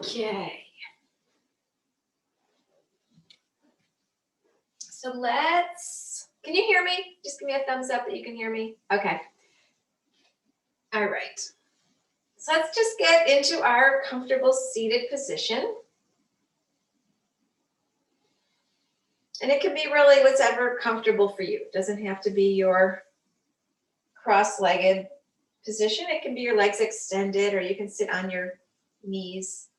Okay. So can you hear me? Just give me a thumbs up that you can hear me. Okay. All right. So let's just get into our comfortable seated position. And it can be really whatever comfortable for you. It doesn't have to be your cross-legged position. It can be your legs extended, or you can sit on your knees.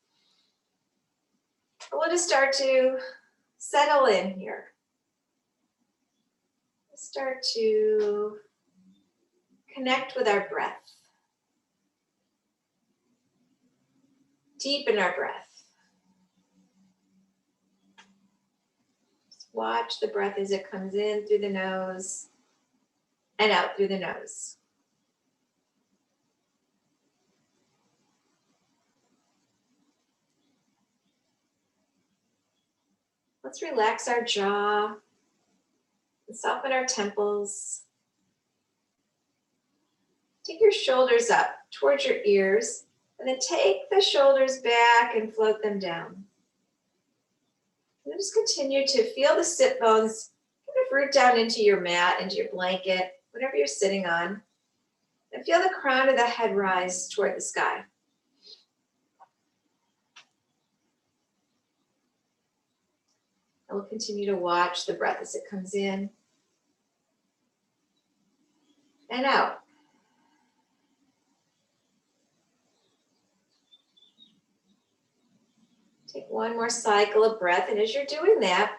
We'll just start to settle in here. Start to connect with our breath. Deepen our breath. Just watch the breath as it comes in through the nose and out through the nose. Let's relax our jaw and soften our temples. Take your shoulders up towards your ears, and then take the shoulders back and float them down. And then just continue to feel the sit bones kind of root down into your mat, into your blanket, whatever you're sitting on. And feel the crown of the head rise toward the sky. And we'll continue to watch the breath as it comes in and out. Take one more cycle of breath, and as you're doing that,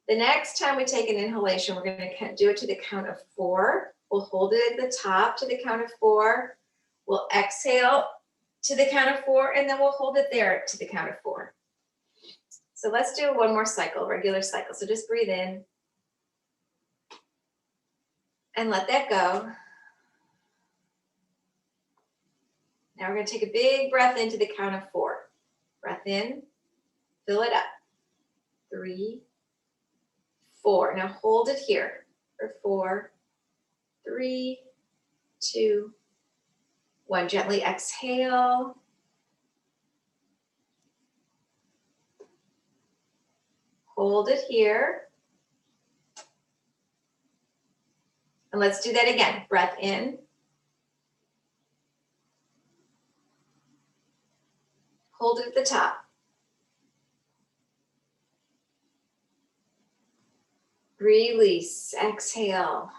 the next time we take an inhalation, we're going to do it to the count of 4. We'll hold it at the top to the count of 4. We'll exhale to the count of 4, and then we'll hold it there to the count of 4. So let's do one more cycle, regular cycle. So just breathe in and let that go. Now we're going to take a big breath into the count of 4. Breath in, fill it up. 3, 4. Now hold it here for 4, 3, 2, 1. Gently exhale. Hold it here. And let's do that again. Breath in. Hold it at the top. Release, exhale.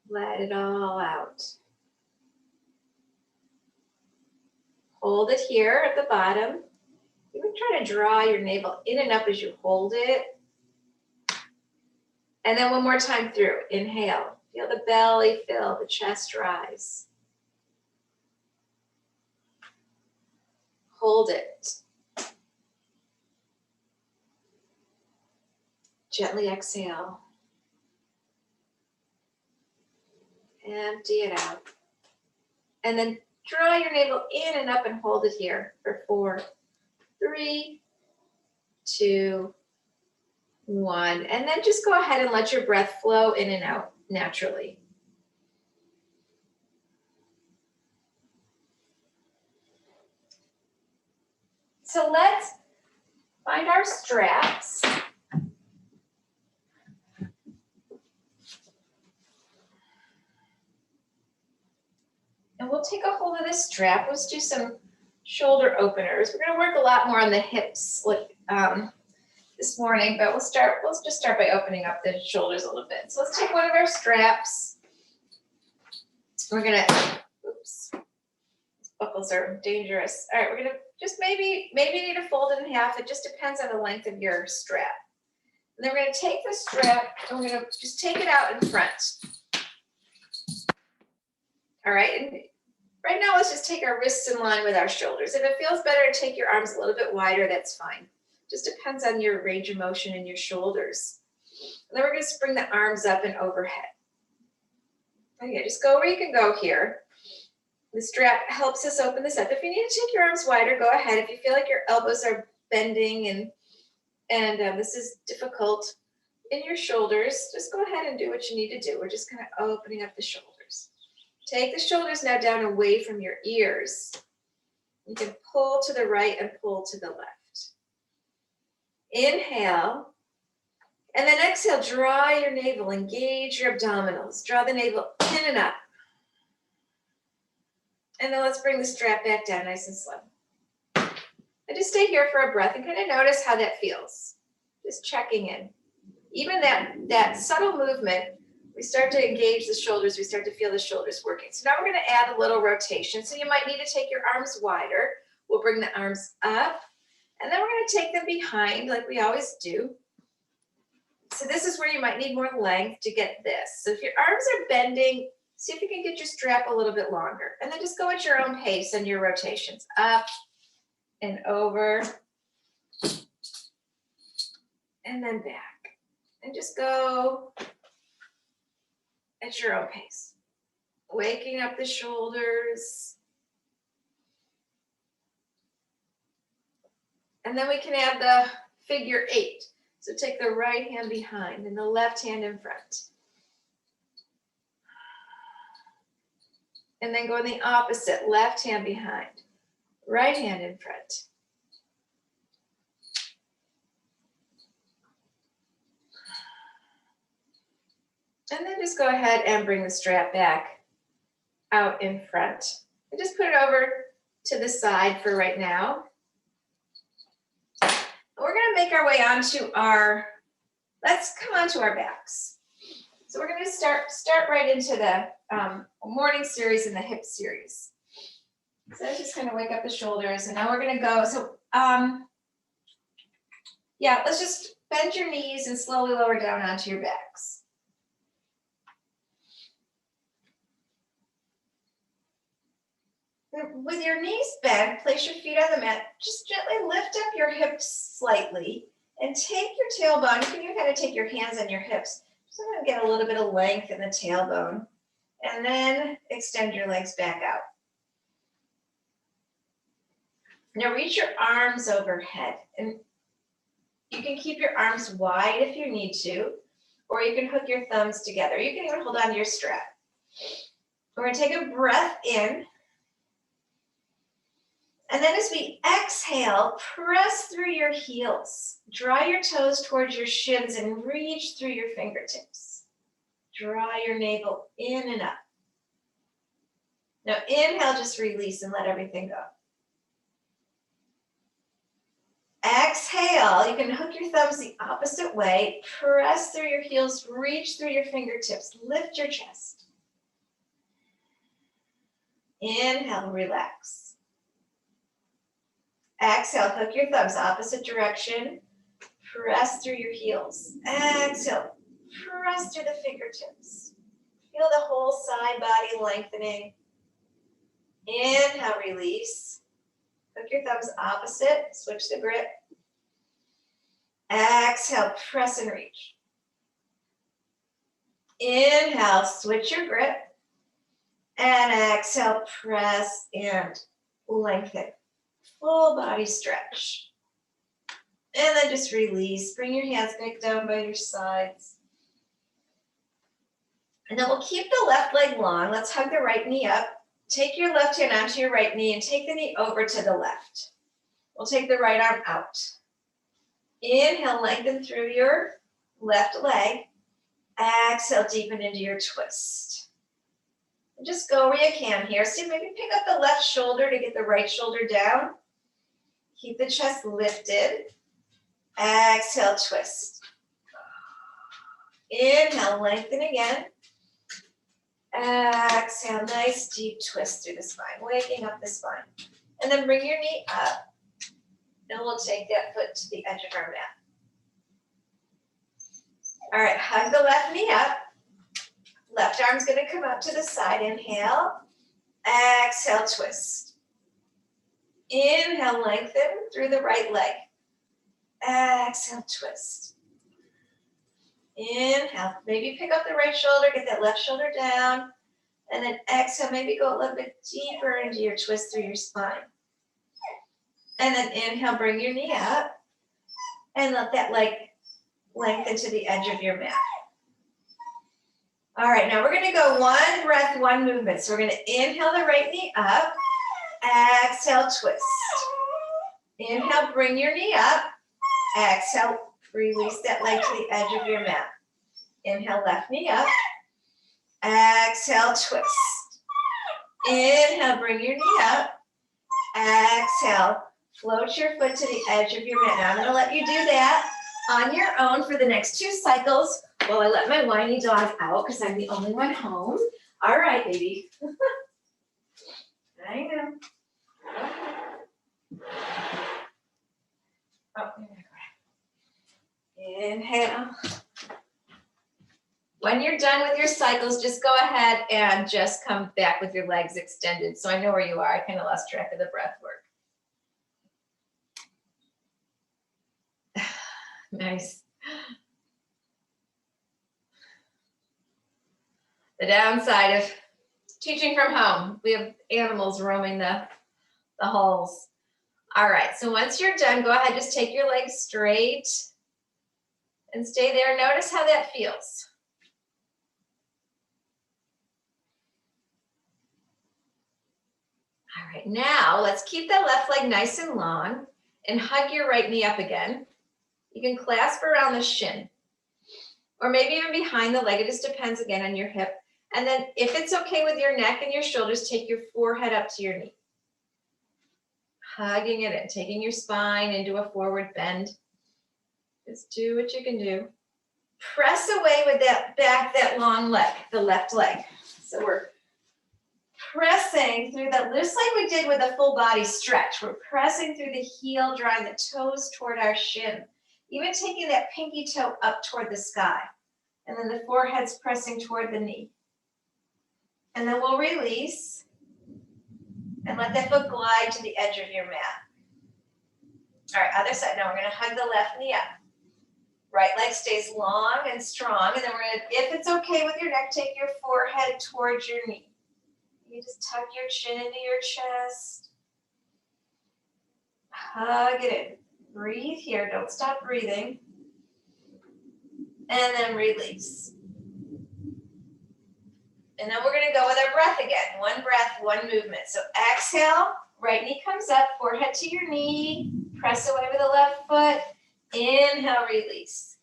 Let it all out. Hold it here at the bottom. You can try to draw your navel in and up as you hold it. And then one more time through. Inhale. Feel the belly fill, the chest rise. Hold it. Gently exhale. Empty it out. And then draw your navel in and up and hold it here for 4, 3, 2, 1. And then just go ahead and let your breath flow in and out naturally. So let's find our straps. And we'll take a hold of this strap. Let's do some shoulder openers. We're going to work a lot more on the hips this morning, but let's just start by opening up the shoulders a little bit. So let's take one of our straps. We're going to, oops, these buckles are dangerous. All right, we're going to just maybe need to fold it in half. It just depends on the length of your strap. And then we're going to take the strap and we're going to just take it out in front. All right, and right now let's just take our wrists in line with our shoulders. If it feels better to take your arms a little bit wider, that's fine. Just depends on your range of motion in your shoulders. And then we're going to bring the arms up and overhead. Okay, just go where you can go here. The strap helps us open this up. If you need to take your arms wider, go ahead. If you feel like your elbows are bending and this is difficult in your shoulders, just go ahead and do what you need to do. We're just kind of opening up the shoulders. Take the shoulders now down away from your ears. You can pull to the right and pull to the left. Inhale. And then exhale, draw your navel, engage your abdominals. Draw the navel in and up. And then let's bring the strap back down nice and slow. And just stay here for a breath and kind of notice how that feels. Just checking in. Even that subtle movement, we start to engage the shoulders. We start to feel the shoulders working. So now we're going to add a little rotation. So you might need to take your arms wider. We'll bring the arms up. And then we're going to take them behind like we always do. So this is where you might need more length to get this. So if your arms are bending, see if you can get your strap a little bit longer. And then just go at your own pace and your rotations. Up and over. And then back. And just go at your own pace. Waking up the shoulders. And then we can add the figure 8. So take the right hand behind and the left hand in front. And then go in the opposite, left hand behind, right hand in front. And then just go ahead and bring the strap back out in front. And just put it over to the side for right now. We're going to make our way onto let's come onto our backs. So we're going to start right into the morning series and the hip series. So let's just kind of wake up the shoulders. And now we're going to go. So yeah, let's just bend your knees and slowly lower down onto your backs. With your knees bent, place your feet on the mat. Just gently lift up your hips slightly and take your tailbone. You can even kind of take your hands on your hips. Just going to get a little bit of length in the tailbone. And then extend your legs back out. Now reach your arms overhead. And you can keep your arms wide if you need to, or you can hook your thumbs together. You can even hold on to your strap. We're going to take a breath in. And then as we exhale, press through your heels. Draw your toes towards your shins and reach through your fingertips. Draw your navel in and up. Now inhale, just release and let everything go. Exhale, you can hook your thumbs the opposite way. Press through your heels, reach through your fingertips. Lift your chest. Inhale, relax. Exhale, hook your thumbs opposite direction. Press through your heels. Exhale, press through the fingertips. Feel the whole side body lengthening. Inhale, release. Hook your thumbs opposite, switch the grip. Exhale, press and reach. Inhale, switch your grip. And exhale, press and lengthen. Full body stretch. And then just release. Bring your hands back down by your sides. And then we'll keep the left leg long. Let's hug the right knee up. Take your left hand onto your right knee and take the knee over to the left. We'll take the right arm out. Inhale, lengthen through your left leg. Exhale, deepen into your twist. And just go where you can here. So maybe pick up the left shoulder to get the right shoulder down. Keep the chest lifted. Exhale, twist. Inhale, lengthen again. Exhale, nice deep twist through the spine, waking up the spine. And then bring your knee up. And we'll take that foot to the edge of our mat. All right, hug the left knee up. Left arm's going to come up to the side. Inhale. Exhale, twist. Inhale, lengthen through the right leg. Exhale, twist. Inhale, maybe pick up the right shoulder, get that left shoulder down. And then exhale, maybe go a little bit deeper into your twist through your spine. And then inhale, bring your knee up. And let that leg lengthen to the edge of your mat. All right, now we're going to go one breath, one movement. So we're going to inhale the right knee up. Exhale, twist. Inhale, bring your knee up. Exhale, release that leg to the edge of your mat. Inhale, left knee up. Exhale, twist. Inhale, bring your knee up. Exhale, float your foot to the edge of your mat. Now I'm going to let you do that on your own for the next 2 cycles while I let my whiny dog out because I'm the only one home. All right, baby. I know. Oh, there we go. Inhale. When you're done with your cycles, just go ahead and just come back with your legs extended. So I know where you are. I kind of lost track of the breath work. Nice. The downside of teaching from home, we have animals roaming the halls. All right, so once you're done, go ahead, just take your legs straight and stay there. Notice how that feels. All right, now let's keep that left leg nice and long and hug your right knee up again. You can clasp around the shin or maybe even behind the leg. It just depends again on your hip. And then if it's okay with your neck and your shoulders, take your forehead up to your knee. Hugging it in, taking your spine into a forward bend. Just do what you can do. Press away with that back, that long leg, the left leg. So we're pressing through that, just like we did with a full body stretch. We're pressing through the heel, drawing the toes toward our shin. Even taking that pinky toe up toward the sky. And then the forehead's pressing toward the knee. And then we'll release and let that foot glide to the edge of your mat. All right, other side. Now we're going to hug the left knee up. Right leg stays long and strong. And then we're going to, if it's okay with your neck, take your forehead towards your knee. You just tuck your chin into your chest. Hug it in. Breathe here. Don't stop breathing. And then release. And then we're going to go with our breath again. One breath, one movement. So exhale, right knee comes up, forehead to your knee. Press away with the left foot. Inhale, release.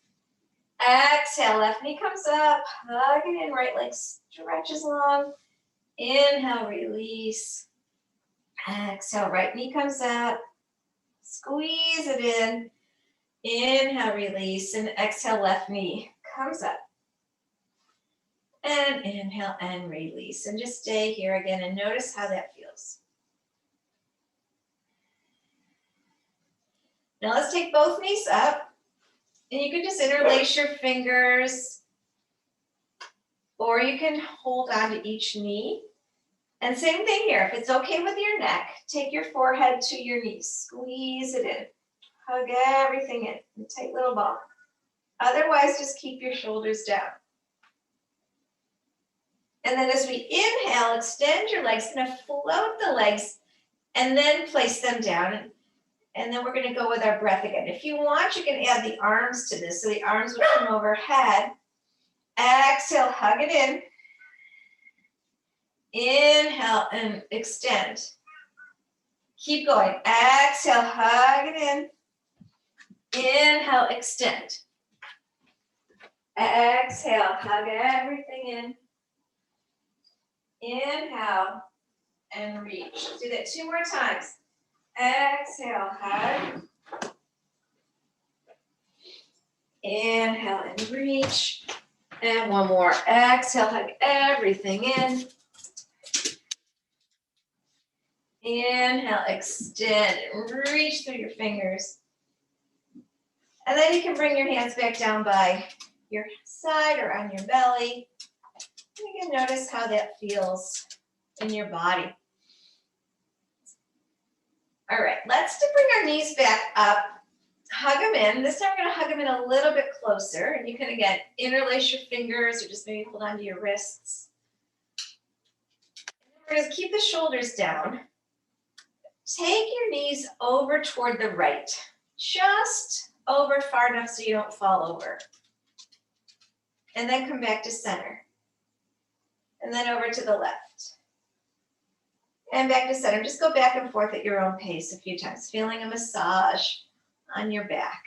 Exhale, left knee comes up. Hug it in, right leg stretches long. Inhale, release. Exhale, right knee comes up. Squeeze it in. Inhale, release. And exhale, left knee comes up. And inhale and release. And just stay here again and notice how that feels. Now let's take both knees up. And you can just interlace your fingers. Or you can hold on to each knee. And same thing here. If it's okay with your neck, take your forehead to your knees. Squeeze it in. Hug everything in. A tight little ball. Otherwise, just keep your shoulders down. And then as we inhale, extend your legs. Going to float the legs and then place them down. And then we're going to go with our breath again. If you want, you can add the arms to this. So the arms would come overhead. Exhale, hug it in. Inhale and extend. Keep going. Exhale, hug it in. Inhale, extend. Exhale, hug everything in. Inhale and reach. Do that 2 more times. Exhale, hug. Inhale and reach. And one more. Exhale, hug everything in. Inhale, extend and reach through your fingers. And then you can bring your hands back down by your side or on your belly. You can notice how that feels in your body. All right, let's bring our knees back up. Hug them in. This time we're going to hug them in a little bit closer. And you can, again, interlace your fingers or just maybe hold onto your wrists. And we're going to keep the shoulders down. Take your knees over toward the right. Just over far enough so you don't fall over. And then come back to center. And then over to the left. And back to center. Just go back and forth at your own pace a few times, feeling a massage on your back.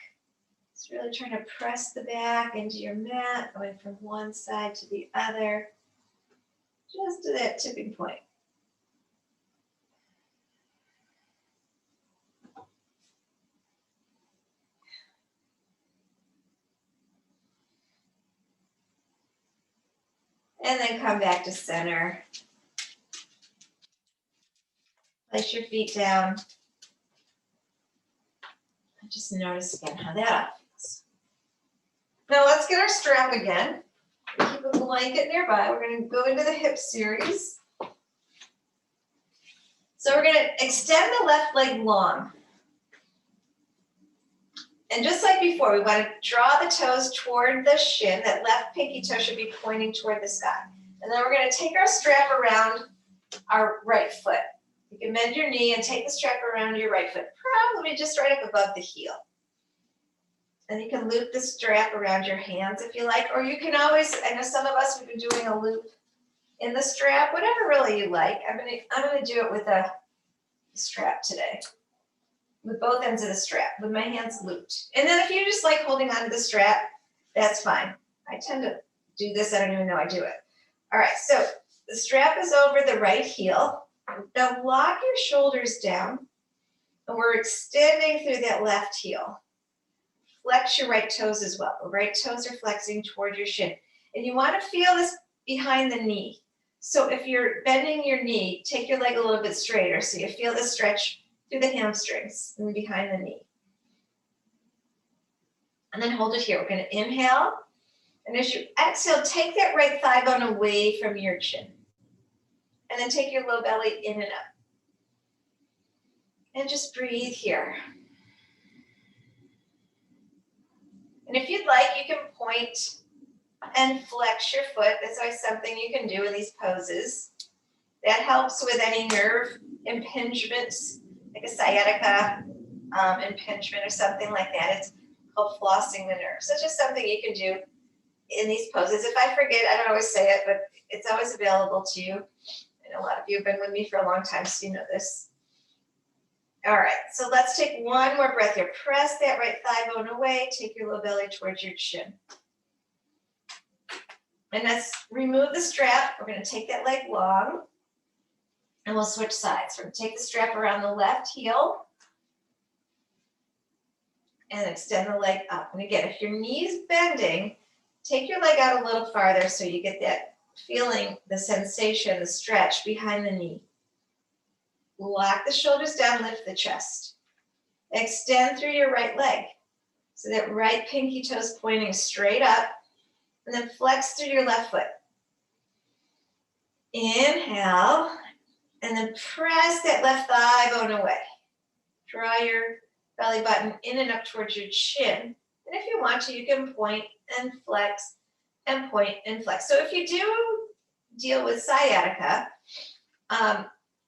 Just really trying to press the back into your mat, going from one side to the other, just to that tipping point. And then come back to center. Place your feet down. And just notice again how that feels. Now let's get our strap again. Keep a blanket nearby. We're going to go into the hip series. So we're going to extend the left leg long. And just like before, we want to draw the toes toward the shin. That left pinky toe should be pointing toward the sky. And then we're going to take our strap around our right foot. You can bend your knee and take the strap around your right foot, probably just right up above the heel. And you can loop the strap around your hands if you like, or you can always, I know some of us, we've been doing a loop in the strap, whatever really you like. I'm gonna do it with a strap today, with both ends of the strap, with my hands looped. And then if you just like holding onto the strap, that's fine. I tend to do this, I don't even know I do it. All right, so the strap is over the right heel. Now lock your shoulders down, and we're extending through that left heel. Flex your right toes as well. The right toes are flexing toward your shin. And you want to feel this behind the knee. So if you're bending your knee, take your leg a little bit straighter so you feel the stretch through the hamstrings and behind the knee. And then hold it here. We're going to inhale. And as you exhale, take that right thigh bone away from your chin. And then take your low belly in and up. And just breathe here. And if you'd like, you can point and flex your foot. That's always something you can do in these poses. That helps with any nerve impingements, like a sciatica impingement or something like that. It's called flossing the nerve. So it's just something you can do in these poses. If I forget, I don't always say it, but it's always available to you. I know a lot of you have been with me for a long time, so you know this. All right, so let's take one more breath here. Press that right thigh bone away. Take your low belly towards your chin. And let's remove the strap. We're going to take that leg long, and we'll switch sides. We're going to take the strap around the left heel and extend the leg up. And again, if your knee's bending, take your leg out a little farther so you get that feeling, the sensation, the stretch behind the knee. Lock the shoulders down, lift the chest. Extend through your right leg. So that right pinky toe's pointing straight up. And then flex through your left foot. Inhale. And then press that left thigh bone away. Draw your belly button in and up towards your chin. And if you want to, you can point and flex and point and flex. So if you do deal with sciatica,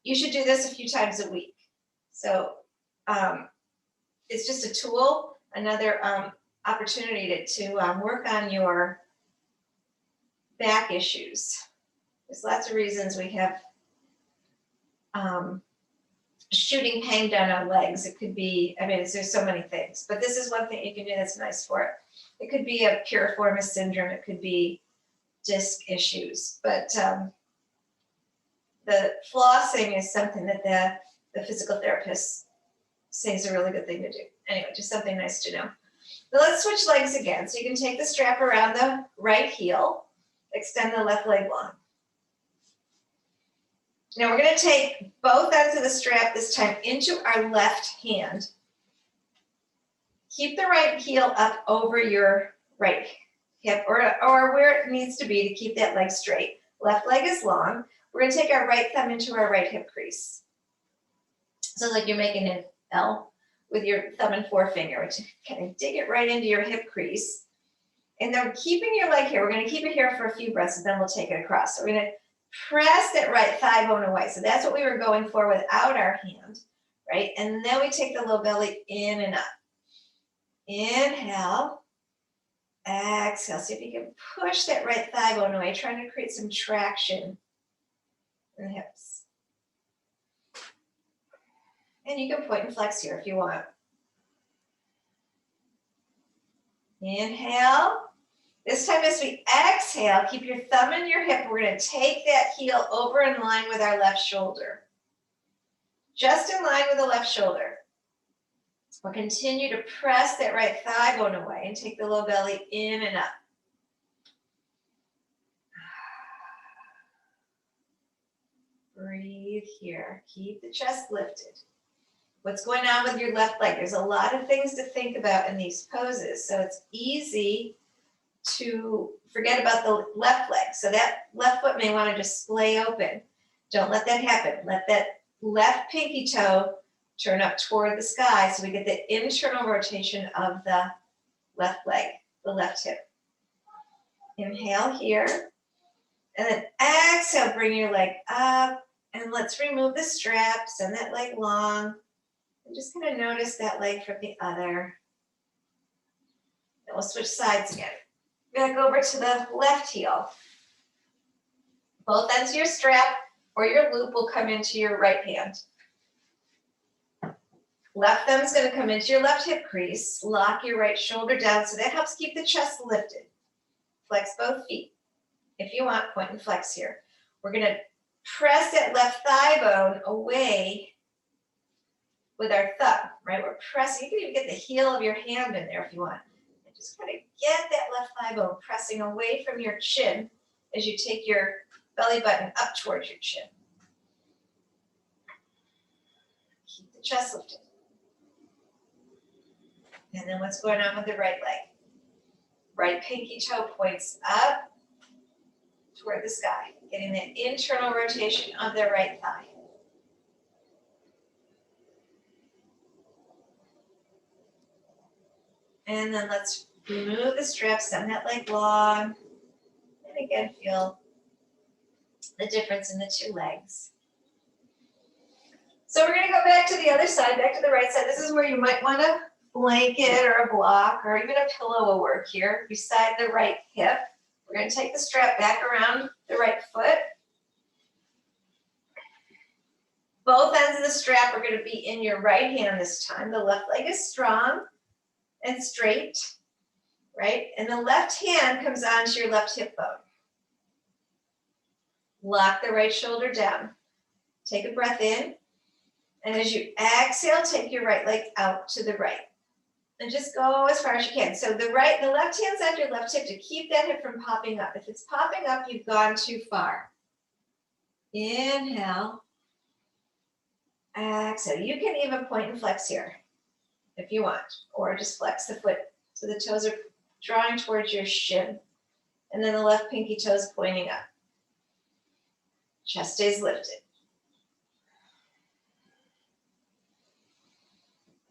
you should do this a few times a week. So it's just a tool, another opportunity to work on your back issues. There's lots of reasons we have shooting pain down our legs. It could be, I mean, there's so many things, but this is one thing you can do that's nice for it. It could be a piriformis syndrome. It could be disc issues, but the flossing is something that the physical therapist says is a really good thing to do. Anyway, just something nice to know. But let's switch legs again. So you can take the strap around the right heel, extend the left leg long. Now we're going to take both ends of the strap this time into our left hand. Keep the right heel up over your right hip or where it needs to be to keep that leg straight. Left leg is long. We're going to take our right thumb into our right hip crease. So like you're making an L with your thumb and forefinger, which kind of dig it right into your hip crease. And then keeping your leg here, we're going to keep it here for a few breaths and then we'll take it across. So we're going to press that right thigh bone away. So that's what we were going for without our hand, right? And then we take the low belly in and up. Inhale, exhale. See if you can push that right thigh bone away, trying to create some traction in the hips. And you can point and flex here if you want. Inhale. This time as we exhale, keep your thumb in your hip. We're going to take that heel over in line with our left shoulder. Just in line with the left shoulder. We'll continue to press that right thigh bone away and take the low belly in and up. Breathe here. Keep the chest lifted. What's going on with your left leg? There's a lot of things to think about in these poses, so it's easy to forget about the left leg. So that left foot may want to just splay open. Don't let that happen. Let that left pinky toe turn up toward the sky so we get the internal rotation of the left leg, the left hip. Inhale here. And then exhale, bring your leg up. And let's remove the strap. Send that leg long. I'm just going to notice that leg from the other. Then we'll switch sides again. Back over to the left heel. Both ends of your strap or your loop will come into your right hand. Left thumb is going to come into your left hip crease. Lock your right shoulder down so that helps keep the chest lifted. Flex both feet. If you want, point and flex here. We're going to press that left thigh bone away with our thumb, right? We're pressing. You can even get the heel of your hand in there if you want. And just kind of get that left thigh bone pressing away from your chin as you take your belly button up towards your chin. Keep the chest lifted. And then what's going on with the right leg? Right pinky toe points up toward the sky, getting the internal rotation of the right thigh. And then let's remove the strap, send that leg long. And again, feel the difference in the two legs. So we're going to go back to the other side, back to the right side. This is where you might want a blanket or a block or even a pillow will work here beside the right hip. We're going to take the strap back around the right foot. Both ends of the strap are going to be in your right hand this time. The left leg is strong and straight, right? And the left hand comes onto your left hip bone. Lock the right shoulder down. Take a breath in. And as you exhale, take your right leg out to the right. And just go as far as you can. So the left hand's on your left hip to keep that hip from popping up. If it's popping up, you've gone too far. Inhale. Exhale. You can even point and flex here if you want, or just flex the foot so the toes are drawing towards your shin. And then the left pinky toe is pointing up. Chest stays lifted.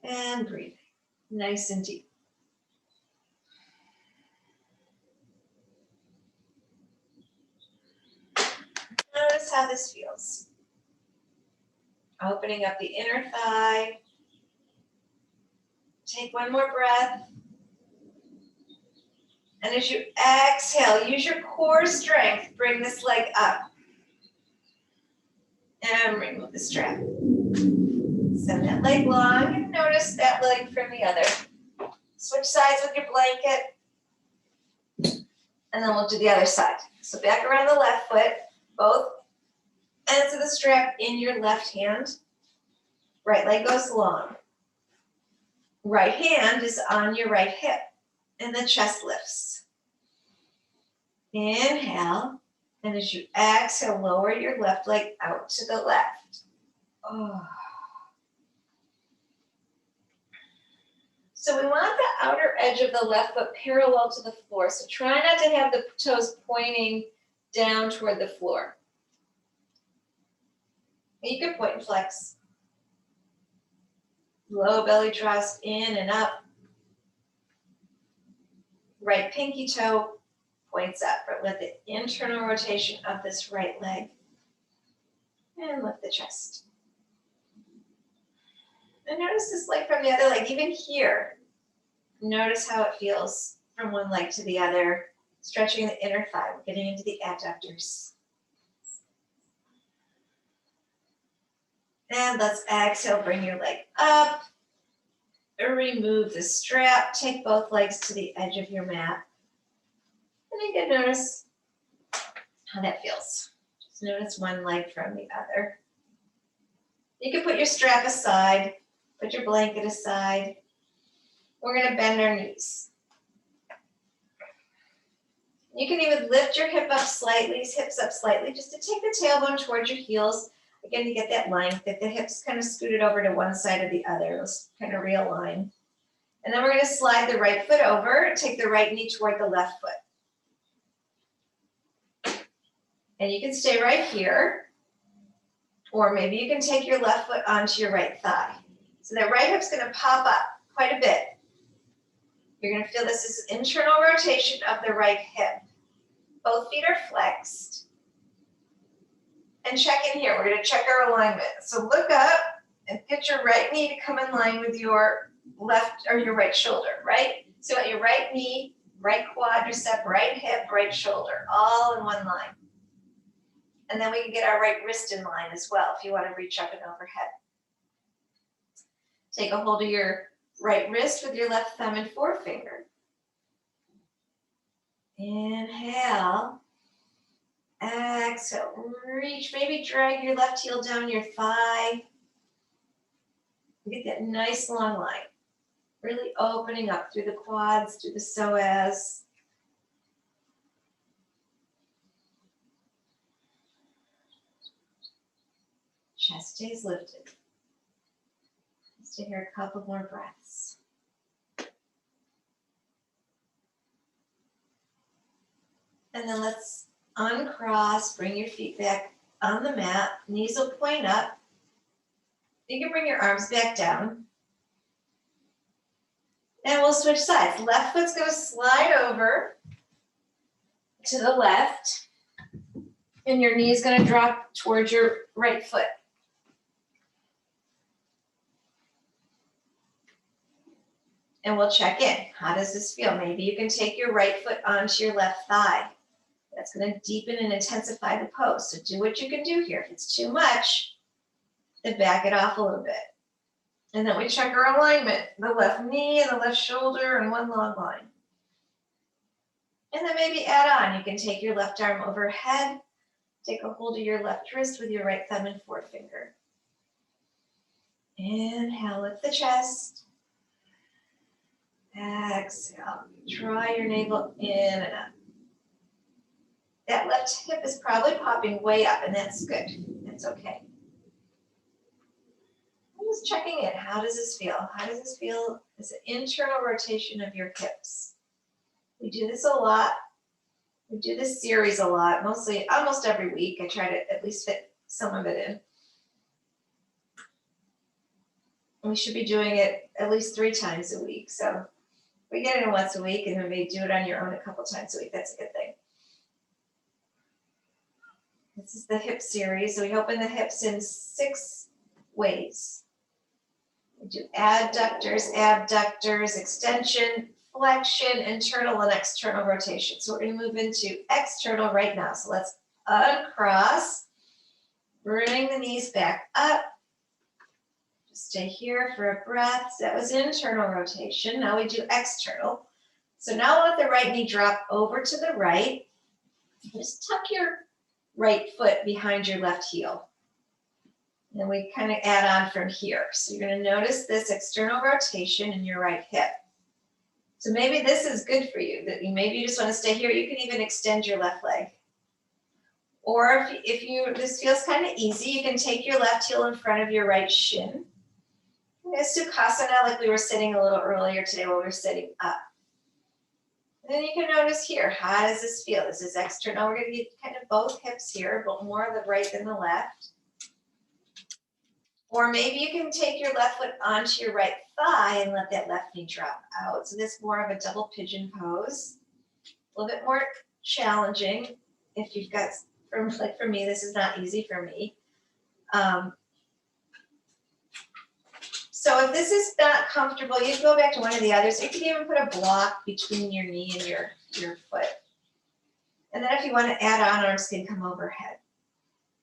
And breathe. Nice and deep. Notice how this feels. Opening up the inner thigh. Take one more breath. And as you exhale, use your core strength. Bring this leg up. And remove the strap. Send that leg long and notice that leg from the other. Switch sides with your blanket. And then we'll do the other side. So back around the left foot, both ends of the strap in your left hand. Right leg goes long. Right hand is on your right hip. And the chest lifts. Inhale. And as you exhale, lower your left leg out to the left. Oh. So we want the outer edge of the left foot parallel to the floor. So try not to have the toes pointing down toward the floor. You can point and flex. Low belly draws in and up. Right pinky toe points up, but with the internal rotation of this right leg. And lift the chest. And notice this leg from the other leg, even here. Notice how it feels from one leg to the other, stretching the inner thigh. We're getting into the adductors. And let's exhale, bring your leg up. Remove the strap, take both legs to the edge of your mat. And you can notice how that feels. Just notice one leg from the other. You can put your strap aside, put your blanket aside. We're gonna bend our knees. You can even lift your hips up slightly, just to take the tailbone towards your heels. Again, to get that length, if the hips kind of scooted over to one side or the other, let's kind of realign. And then we're gonna slide the right foot over and take the right knee toward the left foot. And you can stay right here, or maybe you can take your left foot onto your right thigh. So that right hip's gonna pop up quite a bit. You're gonna feel this is internal rotation of the right hip. Both feet are flexed. And check in here, we're gonna check our alignment. So look up and get your right knee to come in line with your left or your right shoulder, right? So at your right knee, right quadricep, right hip, right shoulder, all in one line. And then we can get our right wrist in line as well if you want to reach up and overhead. Take a hold of your right wrist with your left thumb and forefinger. Inhale. Exhale. Reach, maybe drag your left heel down your thigh. Get that nice long line. Really opening up through the quads, through the psoas. Chest stays lifted. Stay here a couple more breaths. And then let's uncross, bring your feet back on the mat. Knees will point up. You can bring your arms back down. And we'll switch sides. Left foot's going to slide over to the left. And your knee is going to drop towards your right foot. And we'll check in. How does this feel? Maybe you can take your right foot onto your left thigh. That's going to deepen and intensify the pose. So do what you can do here. If it's too much, then back it off a little bit. And then we check our alignment. The left knee and the left shoulder and one long line. And then maybe add on. You can take your left arm overhead. Take a hold of your left wrist with your right thumb and forefinger. Inhale, lift the chest. Exhale. Draw your navel in and up. That left hip is probably popping way up, and that's good. That's okay. I'm just checking in. How does this feel? How does this feel? It's an internal rotation of your hips. We do this a lot. We do this series a lot, mostly, almost every week. I try to at least fit some of it in. We should be doing it at least 3 times a week. So we get it in once a week, and then maybe do it on your own a couple times a week. That's a good thing. This is the hip series. So we open the hips in 6 ways. We do abductors, extension, flexion, internal and external rotation. So we're going to move into external right now. So let's uncross, bring the knees back up. Just stay here for a breath. That was internal rotation. Now we do external. So now let the right knee drop over to the right. Just tuck your right foot behind your left heel. And we kind of add on from here. So you're going to notice this external rotation in your right hip. So maybe this is good for you. That maybe you just want to stay here. You can even extend your left leg. Or if this feels kind of easy, you can take your left heel in front of your right shin. Sukhasana, like we were sitting a little earlier today while we were sitting up. And then you can notice here, how does this feel? This is external. We're going to get kind of both hips here, but more of the right than the left. Or maybe you can take your left foot onto your right thigh and let that left knee drop out. So this is more of a double pigeon pose. A little bit more challenging if you've got, like for me, this is not easy for me. So if this is not comfortable, you can go back to one of the others. You can even put a block between your knee and your foot. And then if you want to add on, arms can come overhead.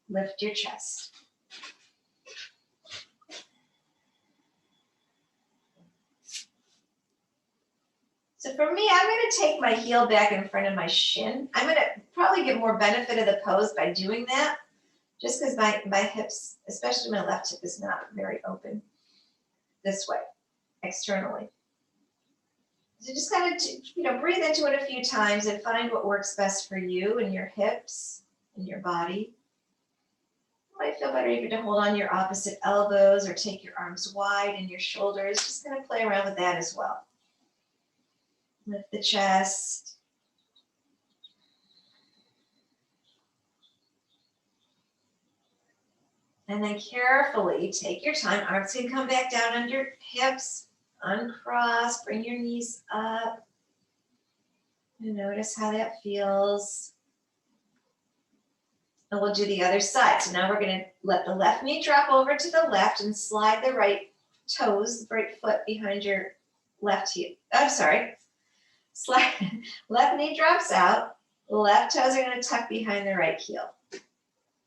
Lift your chest. So for me, I'm going to take my heel back in front of my shin. I'm going to probably get more benefit of the pose by doing that, just because my hips, especially my left hip, is not very open this way, externally. So just kind of, breathe into it a few times and find what works best for you and your hips and your body. It might feel better even to hold on your opposite elbows or take your arms wide and your shoulders. Just kind of play around with that as well. Lift the chest. And then carefully take your time. Arms can come back down under hips. Uncross, bring your knees up. And notice how that feels. And we'll do the other side. So now we're going to let the left knee drop over to the left and slide the right toes, the right foot behind your left heel. I'm sorry. Slide, left knee drops out. Left toes are going to tuck behind the right heel.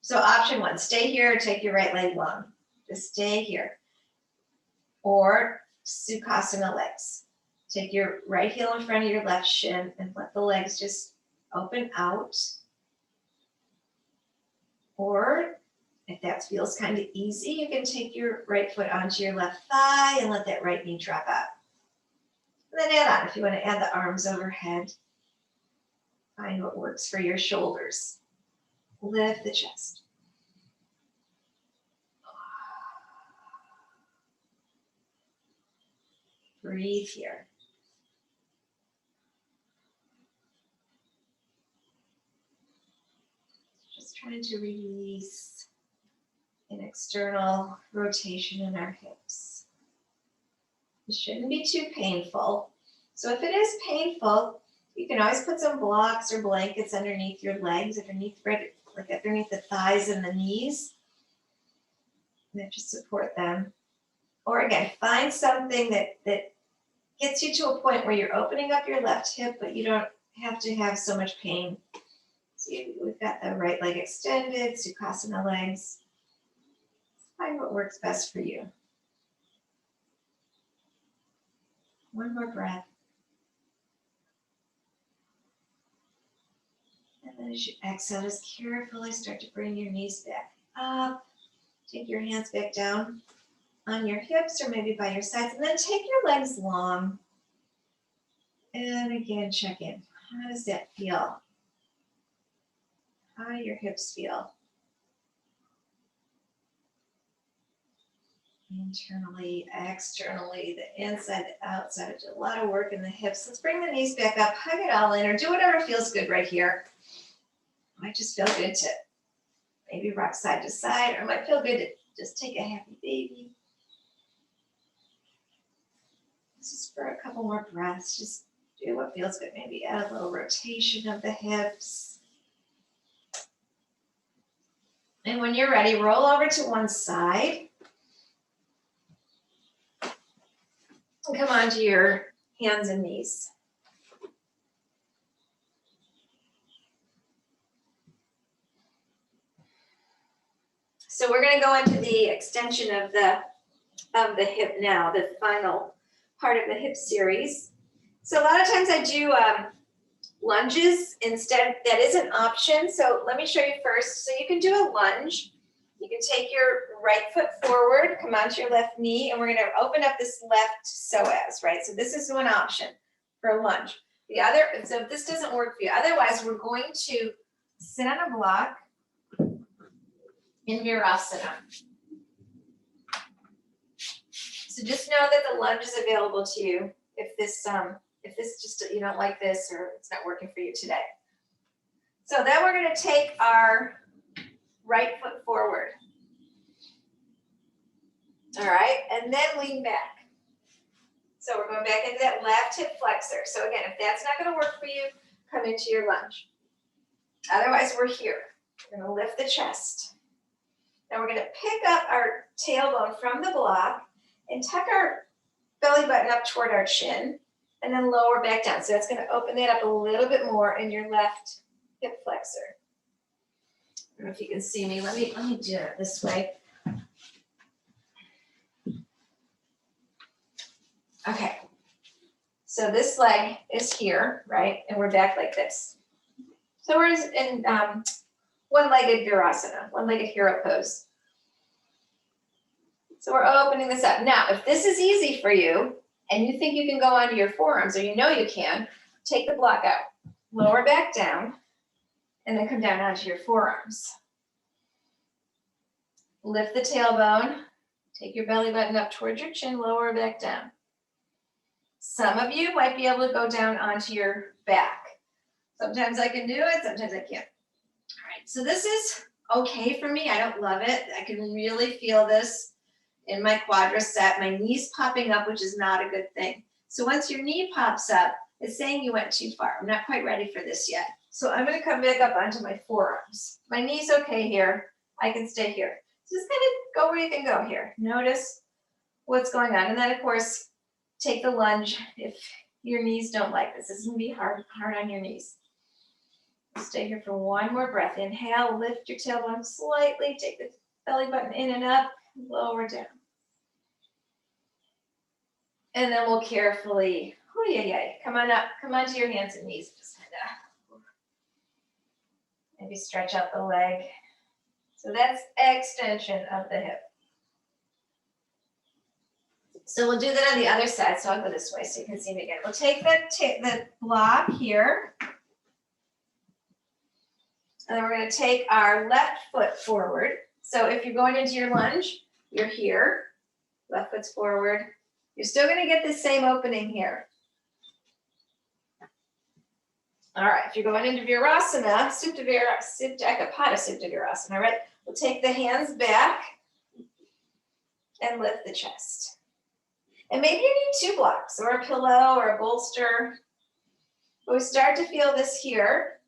So option one, stay here or take your right leg long. Just stay here. Or Sukhasana legs. Take your right heel in front of your left shin and let the legs just open out. Or if that feels kind of easy, you can take your right foot onto your left thigh and let that right knee drop out. And then add on if you want to add the arms overhead. Find what works for your shoulders. Lift the chest. Breathe here. Just trying to release an external rotation in our hips. It shouldn't be too painful. So if it is painful, you can always put some blocks or blankets underneath your legs, underneath the thighs and the knees. That just support them. Or again, find something that gets you to a point where you're opening up your left hip, but you don't have to have so much pain. So we've got the right leg extended, Sukhasana legs. Find what works best for you. One more breath. And then as you exhale, just carefully start to bring your knees back up. Take your hands back down on your hips or maybe by your sides, and then take your legs long. And again, check in. How does that feel? How do your hips feel? Internally, externally, the inside, the outside. A lot of work in the hips. Let's bring the knees back up, hug it all in, or do whatever feels good right here. It might just feel good to maybe rock side to side, or it might feel good to just take a happy baby. This is for a couple more breaths. Just do what feels good. Maybe add a little rotation of the hips. And when you're ready, roll over to one side. And come onto your hands and knees. So we're going to go into the extension of the hip now, the final part of the hip series. So a lot of times I do lunges instead. That is an option. So let me show you first. So you can do a lunge. You can take your right foot forward, come onto your left knee, and we're going to open up this left psoas, right? So this is one option for a lunge. The other, so if this doesn't work for you, otherwise we're going to sit on a block in Virasana. So just know that the lunge is available to you if this just, you don't like this or it's not working for you today. So then we're going to take our right foot forward. All right, and then lean back. So we're going back into that left hip flexor. So again, if that's not going to work for you, come into your lunge. Otherwise, we're here. We're going to lift the chest. Now we're going to pick up our tailbone from the block and tuck our belly button up toward our chin and then lower back down. So that's going to open that up a little bit more in your left hip flexor. I don't know if you can see me. Let me do it this way. Okay. So this leg is here, right? And we're back like this. So we're in one-legged virasana, one-legged hero pose. So we're opening this up. Now, if this is easy for you and you think you can go onto your forearms, or you know you can, take the block out, lower back down, and then come down onto your forearms. Lift the tailbone, take your belly button up towards your chin, lower back down. Some of you might be able to go down onto your back. Sometimes I can do it, sometimes I can't. All right, so this is okay for me. I don't love it. I can really feel this in my quadricep, my knees popping up, which is not a good thing. So once your knee pops up, it's saying you went too far. I'm not quite ready for this yet. So I'm gonna come back up onto my forearms. My knee's okay here. I can stay here. Just kind of go where you can go here. Notice what's going on. And then of course, take the lunge if your knees don't like this. This is gonna be hard on your knees. Stay here for one more breath. Inhale, lift your tailbone slightly, take the belly button in and up, lower down. And then we'll carefully, come on up, come onto your hands and knees. Just kind of, maybe stretch out the leg. So that's extension of the hip. So we'll do that on the other side. So I'll go this way so you can see me again. We'll take the block here. And then we're going to take our left foot forward. So if you're going into your lunge, you're here. Left foot's forward. You're still going to get the same opening here. All right, if you're going into Virasana, Supta Ekapada Supta Virasana, all right? We'll take the hands back and lift the chest. And maybe you need two blocks or a pillow or a bolster. But we start to feel this here.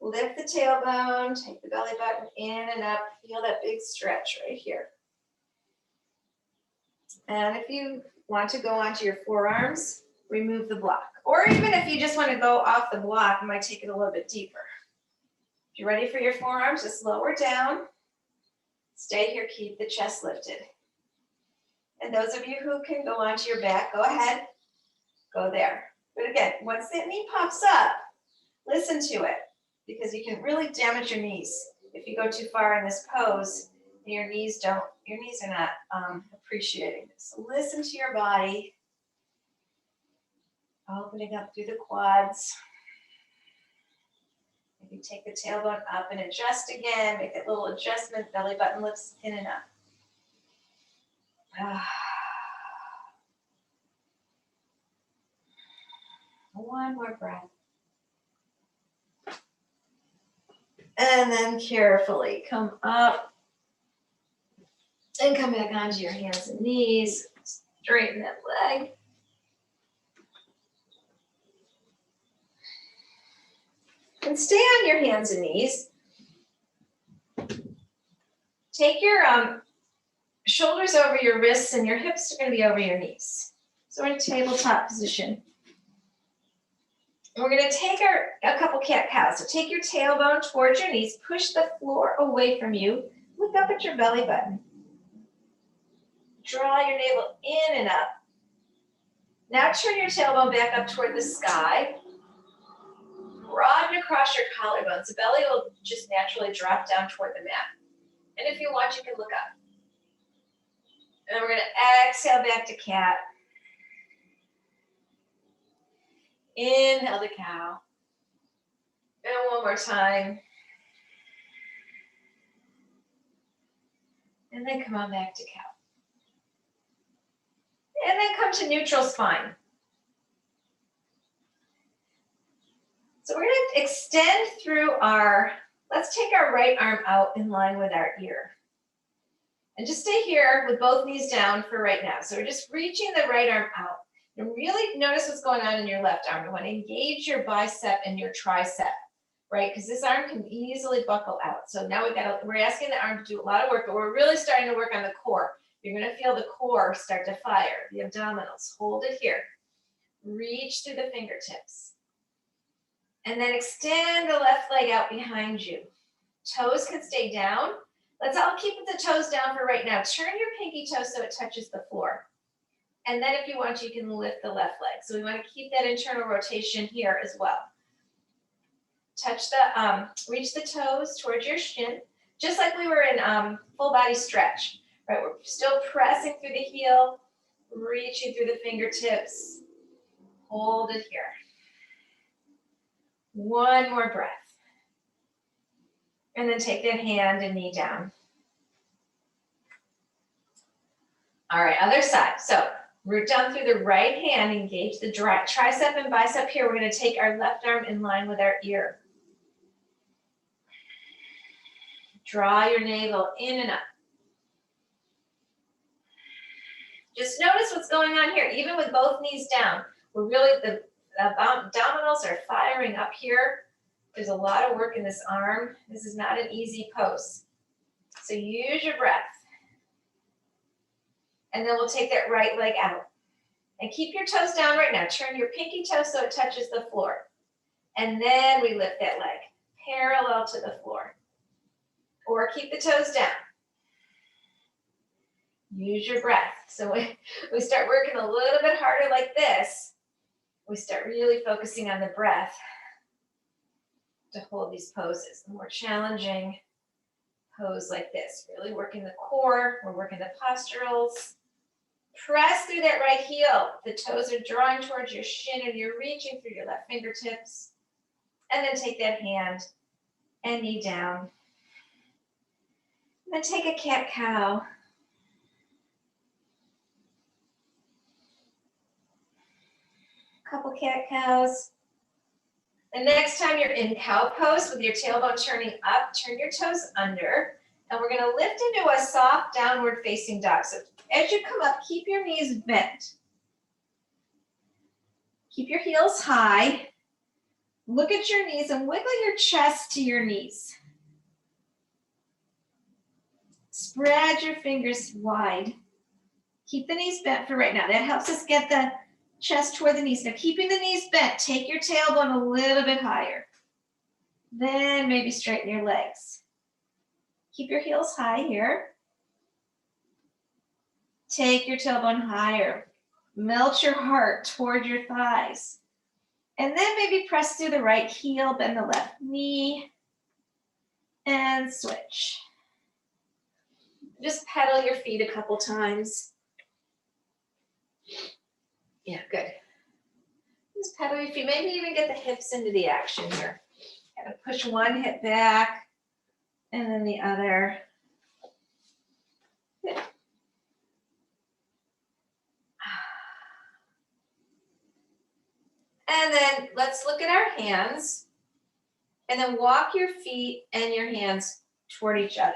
Lift the tailbone, take the belly button in and up. Feel that big stretch right here. And if you want to go onto your forearms, remove the block. Or even if you just want to go off the block, you might take it a little bit deeper. If you're ready for your forearms, just lower down. Stay here, keep the chest lifted. And those of you who can go onto your back, go ahead, go there. But again, once that knee pops up, listen to it, because you can really damage your knees if you go too far in this pose. Your knees are not appreciating this. So listen to your body, opening up through the quads. Maybe take the tailbone up and adjust again. Make that little adjustment. Belly button lifts in and up. One more breath. And then carefully come up and come back onto your hands and knees. Straighten that leg. And stay on your hands and knees. Take your shoulders over your wrists, and your hips are going to be over your knees. So we're in tabletop position. And we're going to take a couple cat-cows. So take your tailbone towards your knees, push the floor away from you, look up at your belly button. Draw your navel in and up. Now turn your tailbone back up toward the sky. Broaden across your collarbones. The belly will just naturally drop down toward the mat. And if you want, you can look up. And then we're going to exhale back to cat. Inhale to cow. And one more time. And then come on back to cow. And then come to neutral spine. So we're going to extend through let's take our right arm out in line with our ear. And just stay here with both knees down for right now. So we're just reaching the right arm out. And really notice what's going on in your left arm. You want to engage your bicep and your tricep, right? Because this arm can easily buckle out. So now we're asking the arm to do a lot of work, but we're really starting to work on the core. You're going to feel the core start to fire, the abdominals. Hold it here. Reach through the fingertips. And then extend the left leg out behind you. Toes can stay down. Let's all keep the toes down for right now. Turn your pinky toe so it touches the floor. And then if you want, you can lift the left leg. So we want to keep that internal rotation here as well. Touch the, reach the toes towards your shin, just like we were in full body stretch, right? We're still pressing through the heel, reaching through the fingertips. Hold it here. One more breath. And then take that hand and knee down. All right, other side. So root down through the right hand, engage the tricep and bicep here. We're going to take our left arm in line with our ear. Draw your navel in and up. Just notice what's going on here. Even with both knees down, we're really, the abdominals are firing up here. There's a lot of work in this arm. This is not an easy pose. So use your breath. And then we'll take that right leg out. And keep your toes down right now. Turn your pinky toe so it touches the floor. And then we lift that leg parallel to the floor. Or keep the toes down. Use your breath. So we start working a little bit harder like this. We start really focusing on the breath to hold these poses. The more challenging pose like this. Really working the core. We're working the posturals. Press through that right heel. The toes are drawing towards your shin and you're reaching through your left fingertips. And then take that hand and knee down. And then take a cat-cow. Couple cat-cows. The next time you're in cow pose with your tailbone turning up, turn your toes under. And we're going to lift into a soft downward facing dog. So as you come up, keep your knees bent. Keep your heels high. Look at your knees and wiggle your chest to your knees. Spread your fingers wide. Keep the knees bent for right now. That helps us get the chest toward the knees. Now keeping the knees bent, take your tailbone a little bit higher. Then maybe straighten your legs. Keep your heels high here. Take your tailbone higher. Melt your heart toward your thighs. And then maybe press through the right heel, bend the left knee, and switch. Just pedal your feet a couple times. Yeah, good. Just pedal your feet. Maybe even get the hips into the action here. Kind of push one hip back and then the other. Good. And then let's look at our hands and then walk your feet and your hands toward each other.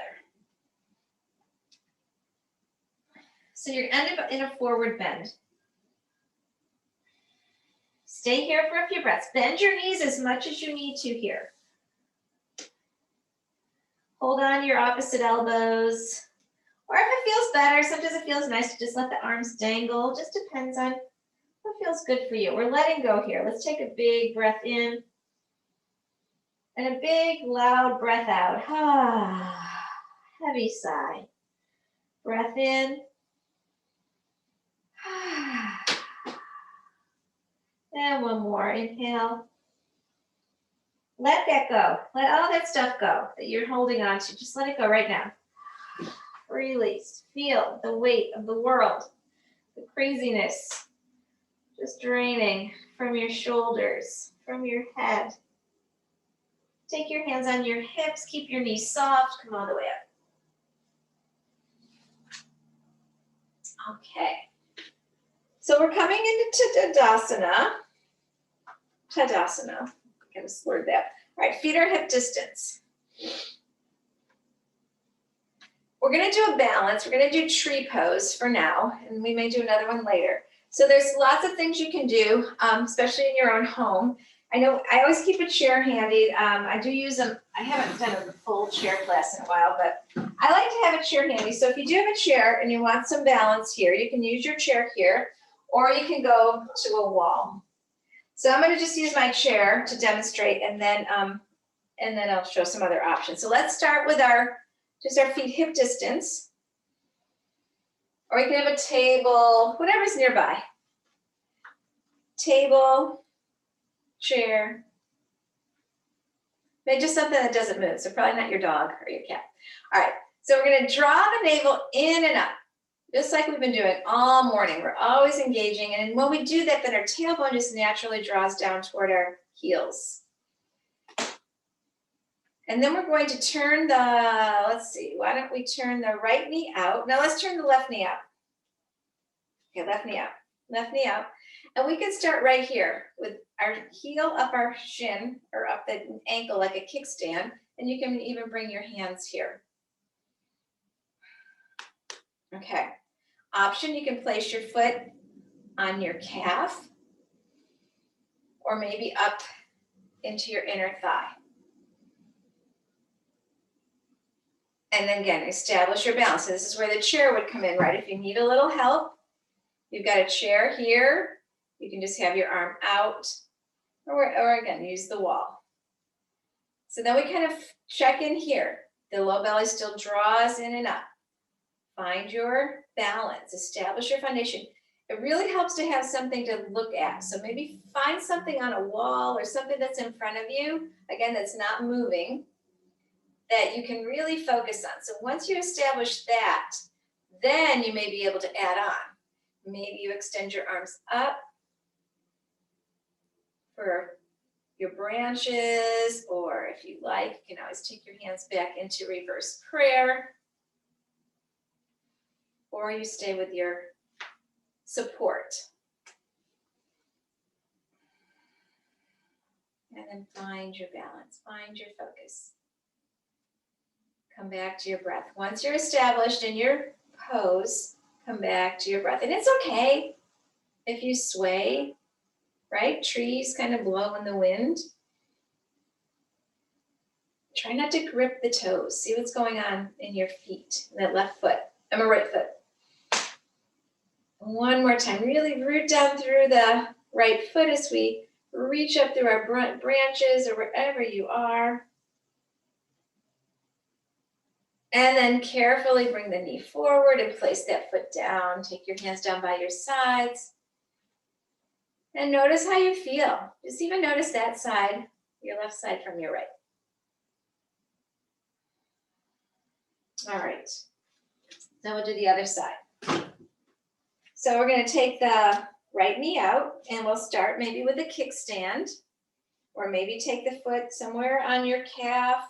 So you're end up in a forward bend. Stay here for a few breaths. Bend your knees as much as you need to here. Hold on to your opposite elbows. Or if it feels better, sometimes it feels nice to just let the arms dangle. Just depends on what feels good for you. We're letting go here. Let's take a big breath in. And a big, loud breath out. Ah, heavy sigh. Breath in. And one more. Inhale. Let that go. Let all that stuff go that you're holding on to. Just let it go right now. Release. Feel the weight of the world, the craziness, just draining from your shoulders, from your head. Take your hands on your hips. Keep your knees soft. Come all the way up. Okay. So we're coming into Tadasana. Tadasana. Kind of slurred that. All right, feet are hip distance. We're going to do a balance. We're going to do tree pose for now, and we may do another one later. So there's lots of things you can do, especially in your own home. I know I always keep a chair handy. I do use them. I haven't done a full chair class in a while, but I like to have a chair handy. So if you do have a chair and you want some balance here, you can use your chair here, or you can go to a wall. So I'm going to just use my chair to demonstrate, and then I'll show some other options. So let's start with our feet hip distance. Or you can have a table, whatever's nearby. Table, chair. Maybe just something that doesn't move, so probably not your dog or your cat. All right, so we're gonna draw the navel in and up, just like we've been doing all morning. We're always engaging, and when we do that, then our tailbone just naturally draws down toward our heels. And then we're going to turn the, let's see, why don't we turn the right knee out? Now let's turn the left knee out. Okay, left knee out, left knee out. And we can start right here with our heel up our shin or up the ankle like a kickstand. And you can even bring your hands here. Okay, option, you can place your foot on your calf or maybe up into your inner thigh. And then again, establish your balance. So this is where the chair would come in, right? If you need a little help, you've got a chair here. You can just have your arm out or again, use the wall. So then we kind of check in here. The low belly still draws in and up. Find your balance, establish your foundation. It really helps to have something to look at. So maybe find something on a wall or something that's in front of you, again, that's not moving, that you can really focus on. So once you establish that, then you may be able to add on. Maybe you extend your arms up for your branches, or if you like, you can always take your hands back into reverse prayer, or you stay with your support. And then find your balance, find your focus. Come back to your breath. Once you're established in your pose, come back to your breath. And it's okay if you sway, right? Trees kind of blow in the wind. Try not to grip the toes. See what's going on in your feet, in that left foot, and my right foot. One more time, really root down through the right foot as we reach up through our branches or wherever you are. And then carefully bring the knee forward and place that foot down. Take your hands down by your sides. And notice how you feel. Just even notice that side, your left side from your right. All right. Now we'll do the other side. So we're going to take the right knee out and we'll start maybe with a kickstand, or maybe take the foot somewhere on your calf,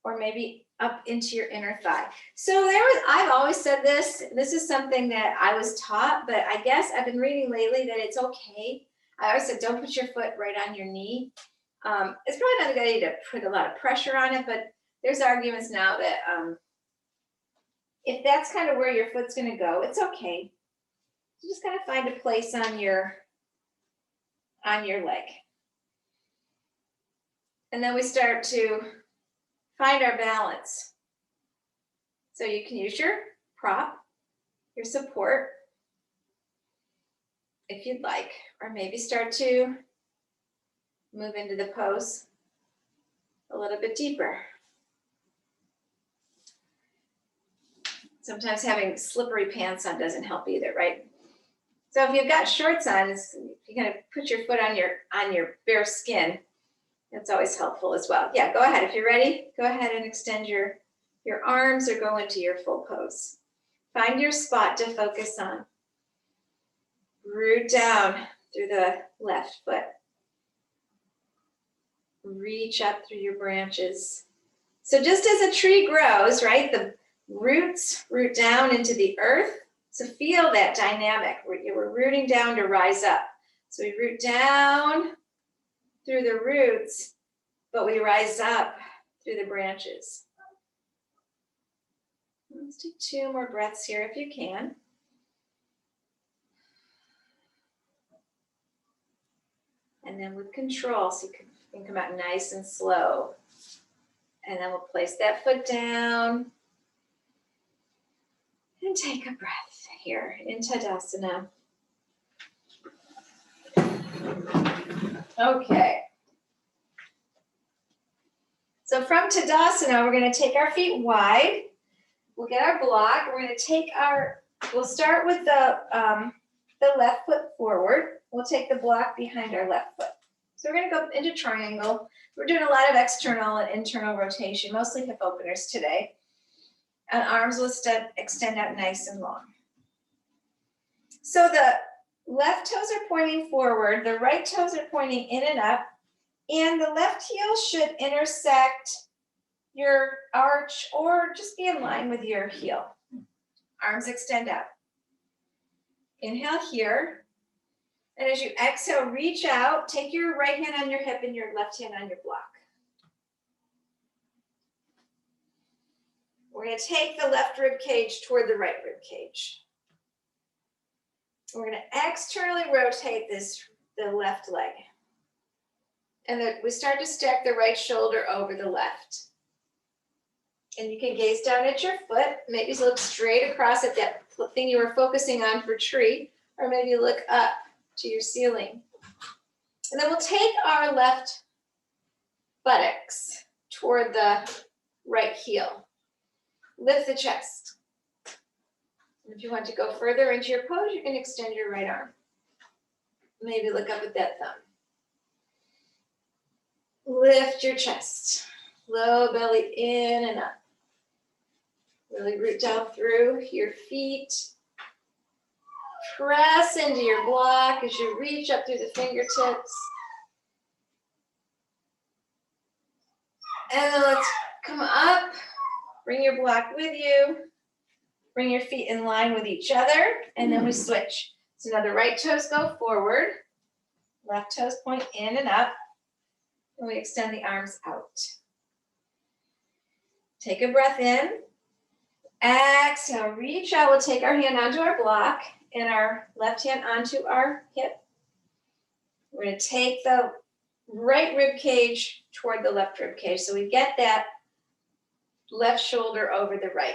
or maybe up into your inner thigh. So I've always said this is something that I was taught, but I guess I've been reading lately that it's okay. I always said, don't put your foot right on your knee. It's probably not a good idea to put a lot of pressure on it, but there's arguments now that if that's kind of where your foot's going to go, it's okay. You just kind of find a place on your leg. And then we start to find our balance. So you can use your prop, your support, if you'd like, or maybe start to move into the pose a little bit deeper. Sometimes having slippery pants on doesn't help either, right? So if you've got shorts on, you kind of put your foot on your bare skin. That's always helpful as well. Yeah, go ahead. If you're ready, go ahead and extend your arms or go into your full pose. Find your spot to focus on. Root down through the left foot. Reach up through your branches. So just as a tree grows, right, the roots root down into the earth. So feel that dynamic. We're rooting down to rise up. So we root down through the roots, but we rise up through the branches. Let's take 2 more breaths here if you can. And then with control, so you can come out nice and slow. And then we'll place that foot down. And take a breath here in Tadasana. Okay. So from Tadasana, we're going to take our feet wide. we'll get our block. We're going to take we'll start with the left foot forward. We'll take the block behind our left foot. So we're going to go into triangle. We're doing a lot of external and internal rotation, mostly hip openers today. And arms will extend out nice and long. So the left toes are pointing forward, the right toes are pointing in and up, and the left heel should intersect your arch or just be in line with your heel. Arms extend out. Inhale here. And as you exhale, reach out, take your right hand on your hip and your left hand on your block. We're going to take the left rib cage toward the right rib cage. We're going to externally rotate the left leg. And then we start to stack the right shoulder over the left. And you can gaze down at your foot, maybe look straight across at that thing you were focusing on for tree, or maybe look up to your ceiling. And then we'll take our left buttocks toward the right heel. Lift the chest. And if you want to go further into your pose, you can extend your right arm. Maybe look up at that thumb. Lift your chest. Low belly in and up. Really root down through your feet. Press into your block as you reach up through the fingertips. And then let's come up. Bring your block with you. Bring your feet in line with each other. And then we switch. So now the right toes go forward. Left toes point in and up. And we extend the arms out. Take a breath in. Exhale, reach out. We'll take our hand onto our block and our left hand onto our hip. We're going to take the right rib cage toward the left rib cage. So we get that left shoulder over the right.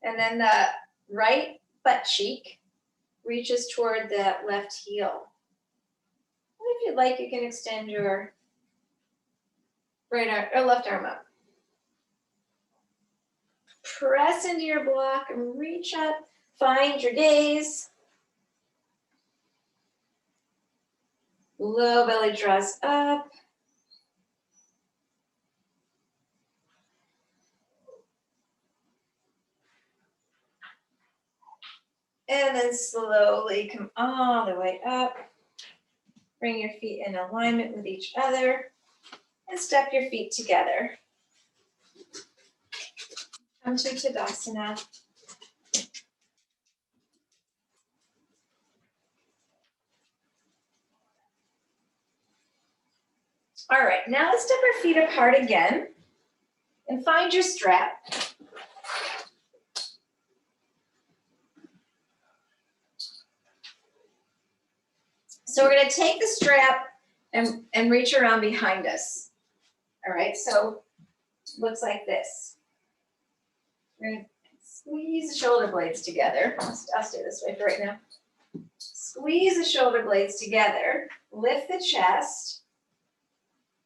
And then the right butt cheek reaches toward the left heel. And if you'd like, you can extend your right arm or left arm up. Press into your block and reach up. Find your gaze. Low belly draws up. And then slowly come all the way up. Bring your feet in alignment with each other and step your feet together. Come to Tadasana. All right, now let's step our feet apart again and find your strap. So we're going to take the strap and reach around behind us. All right, so it looks like this. We're going to squeeze the shoulder blades together. I'll stay this way for right now. Squeeze the shoulder blades together. Lift the chest.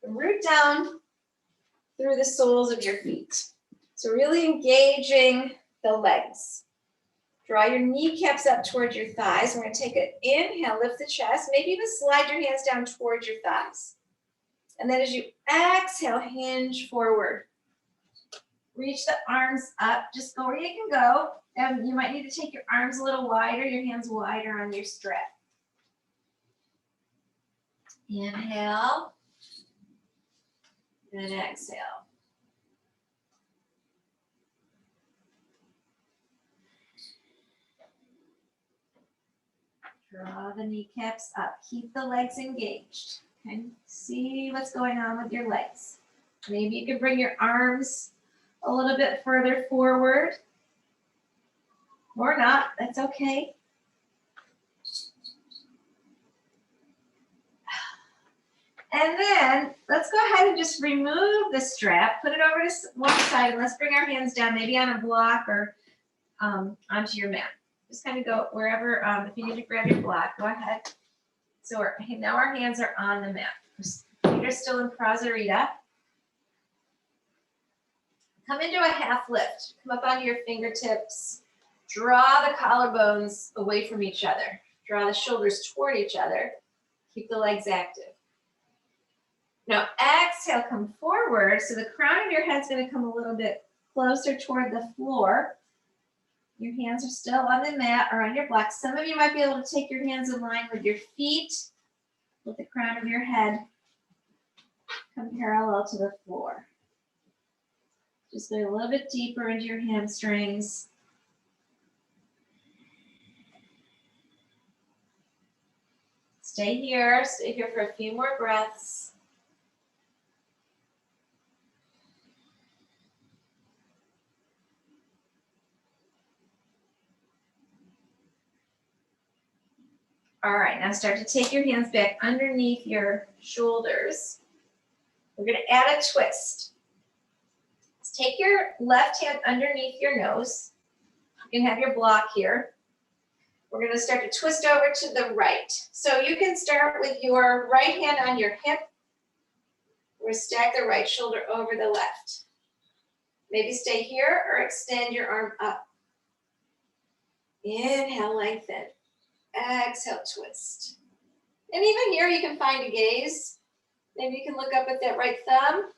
Root down through the soles of your feet. So really engaging the legs. Draw your kneecaps up towards your thighs. We're going to take an inhale, lift the chest. Maybe even slide your hands down towards your thighs. And then as you exhale, hinge forward. Reach the arms up. Just go where you can go. And you might need to take your arms a little wider, your hands wider on your strap. Inhale. And exhale. Draw the kneecaps up. Keep the legs engaged. Okay? See what's going on with your legs. Maybe you can bring your arms a little bit further forward. Or not. That's okay. And then let's go ahead and just remove the strap, put it over to one side, and let's bring our hands down, maybe on a block or onto your mat. Just kind of go wherever, if you need to grab your block, go ahead. So now our hands are on the mat. Feet are still in Prasarita. Come into a half lift. Come up onto your fingertips. Draw the collarbones away from each other. Draw the shoulders toward each other. Keep the legs active. Now exhale, come forward. So the crown of your head's going to come a little bit closer toward the floor. Your hands are still on the mat or on your blocks. Some of you might be able to take your hands in line with your feet, with the crown of your head come parallel to the floor. Just go a little bit deeper into your hamstrings. Stay here for a few more breaths. All right, now start to take your hands back underneath your shoulders. We're going to add a twist. Let's take your left hand underneath your nose. You can have your block here. We're going to start to twist over to the right. So you can start with your right hand on your hip. We're going to stack the right shoulder over the left. Maybe stay here or extend your arm up. Inhale, lengthen. Exhale, twist. And even here you can find a gaze. Maybe you can look up at that right thumb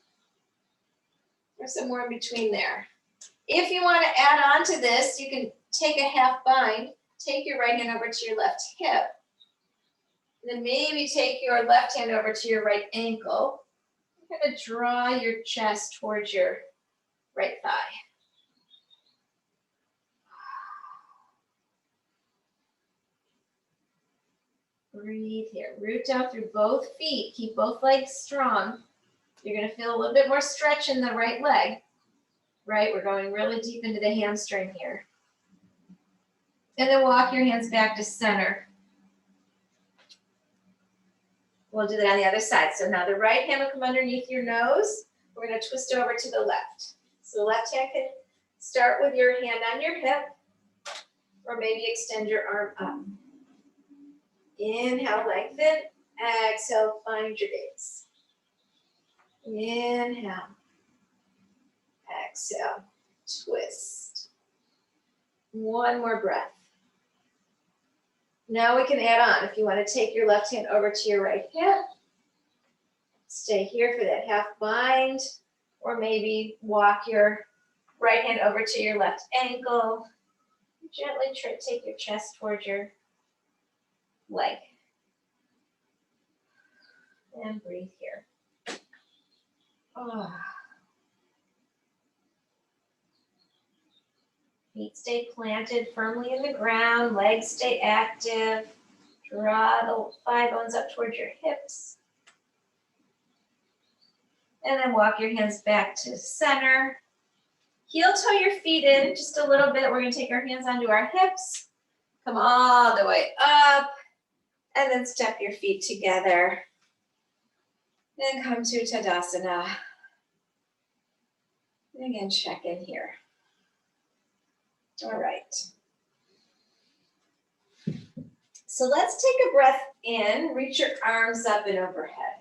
or somewhere in between there. If you want to add on to this, you can take a half bind, take your right hand over to your left hip, and then maybe take your left hand over to your right ankle. You're going to draw your chest towards your right thigh. Breathe here. Root down through both feet. Keep both legs strong. You're going to feel a little bit more stretch in the right leg. Right? We're going really deep into the hamstring here. And then walk your hands back to center. We'll do that on the other side. So now the right hand will come underneath your nose. We're going to twist over to the left. So the left hand can start with your hand on your hip, or maybe extend your arm up. Inhale, lengthen. Exhale, find your gaze. Inhale. Exhale, twist. One more breath. Now we can add on. If you want to take your left hand over to your right hip, stay here for that half bind, or maybe walk your right hand over to your left ankle. Gently take your chest towards your leg. And breathe here. Oh. Feet stay planted firmly in the ground, legs stay active. Draw the thigh bones up towards your hips. And then walk your hands back to center. Heel toe your feet in just a little bit. We're going to take our hands onto our hips. Come all the way up. And then step your feet together. Then come to Tadasana. And again, check in here. All right. So let's take a breath in. Reach your arms up and overhead.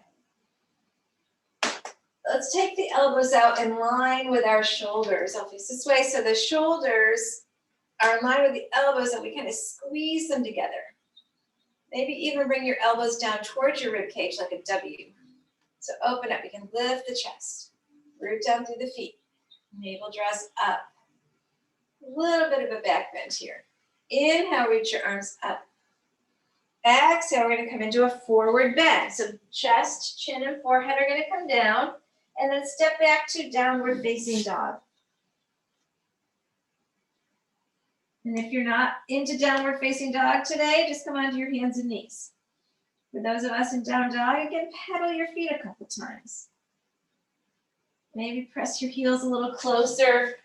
Let's take the elbows out in line with our shoulders. I'll face this way. So the shoulders are in line with the elbows, and we kind of squeeze them together. Maybe even bring your elbows down towards your rib cage like a W. So open up. You can lift the chest. Root down through the feet. Navel draws up. A little bit of a back bend here. Inhale, reach your arms up. Exhale, we're going to come into a forward bend. So chest, chin, and forehead are going to come down. And then step back to downward facing dog. And if you're not into downward facing dog today, just come onto your hands and knees. For those of us in down dog, again, pedal your feet a couple times. Maybe press your heels a little closer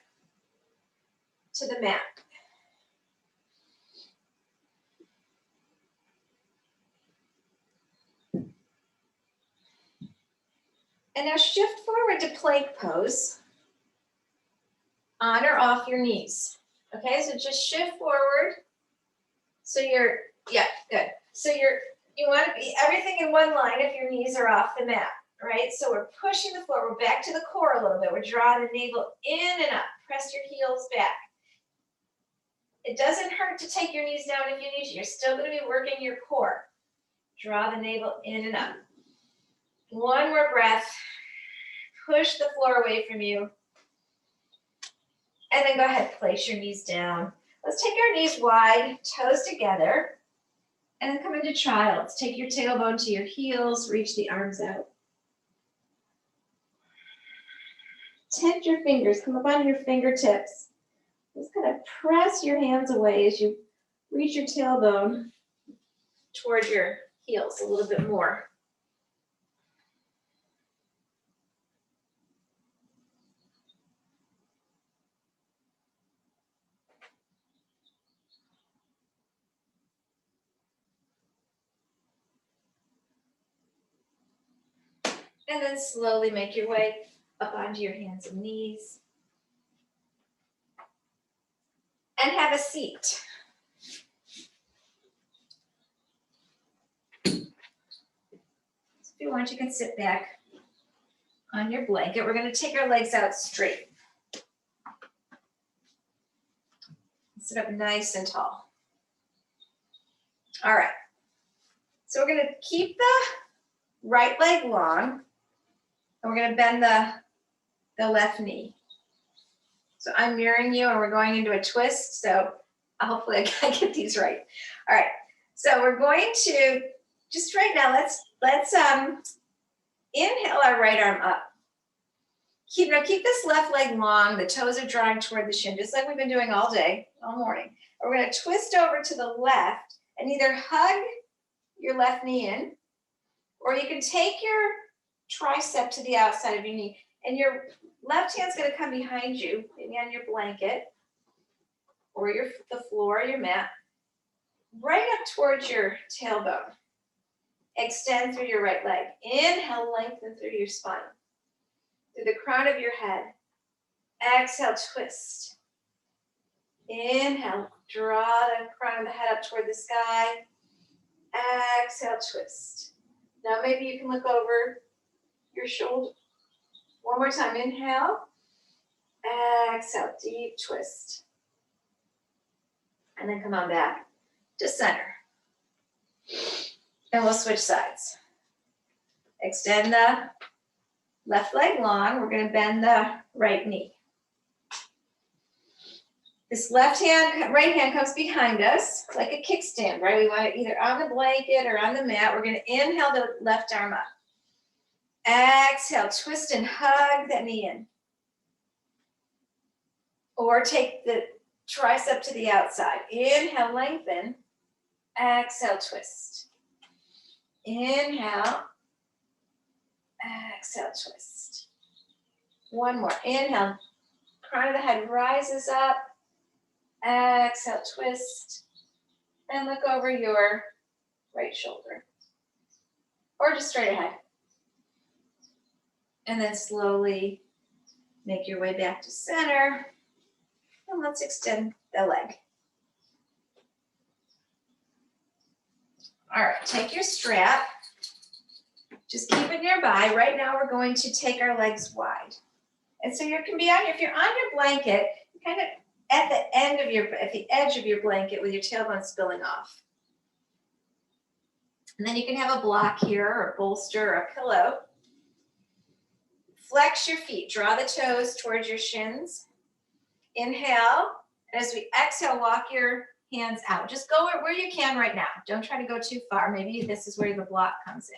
to the mat. And now shift forward to plank pose, on or off your knees. Okay, so just shift forward. So good. So you want to be everything in one line if your knees are off the mat, All right, so we're pushing the floor. We're back to the core a little bit. We're drawing the navel in and up. Press your heels back. It doesn't hurt to take your knees down if you need to. You're still going to be working your core. Draw the navel in and up. One more breath. Push the floor away from you. And then go ahead, place your knees down. Let's take our knees wide, toes together, and then come into child's. Take your tailbone to your heels, reach the arms out. Tent your fingers, come up onto your fingertips. Just kind of press your hands away as you reach your tailbone toward your heels a little bit more. And then slowly make your way up onto your hands and knees. And have a seat. So if you want, you can sit back on your blanket. We're going to take our legs out straight. Sit up nice and tall. All right. So we're going to keep the right leg long, and we're going to bend the left knee. So I'm mirroring you, and we're going into a twist. So hopefully I can get these right. All right. So we're going to just right now. Let's inhale our right arm up. Keep this left leg long. The toes are drawing toward the shin, just like we've been doing all day, all morning. We're going to twist over to the left and either hug your left knee in, or you can take your tricep to the outside of your knee, and your left hand's going to come behind you, maybe on your blanket or the floor, your mat, right up towards your tailbone. Extend through your right leg. Inhale, lengthen through your spine, through the crown of your head. Exhale, twist. Inhale, draw the crown of the head up toward the sky. Exhale, twist. Now maybe you can look over your shoulder. One more time, inhale. Exhale, deep twist. And then come on back to center. And we'll switch sides. Extend the left leg long. We're going to bend the right knee. This right hand comes behind us like a kickstand, right? We want it either on the blanket or on the mat. We're going to inhale the left arm up. Exhale, twist and hug that knee in. Or take the tricep to the outside. Inhale, lengthen. Exhale, twist. Inhale. Exhale, twist. One more. Inhale. Crown of the head rises up. Exhale, twist. And look over your right shoulder. Or just straight ahead. And then slowly make your way back to center. And let's extend the leg. All right, take your strap. Just keep it nearby. Right now we're going to take our legs wide. And so you can be on, if you're on your blanket, kind of at the edge of your blanket with your tailbone spilling off. And then you can have a block here or a bolster or a pillow. Flex your feet, draw the toes towards your shins. Inhale, and as we exhale, walk your hands out. Just go where you can right now. Don't try to go too far. Maybe this is where the block comes in.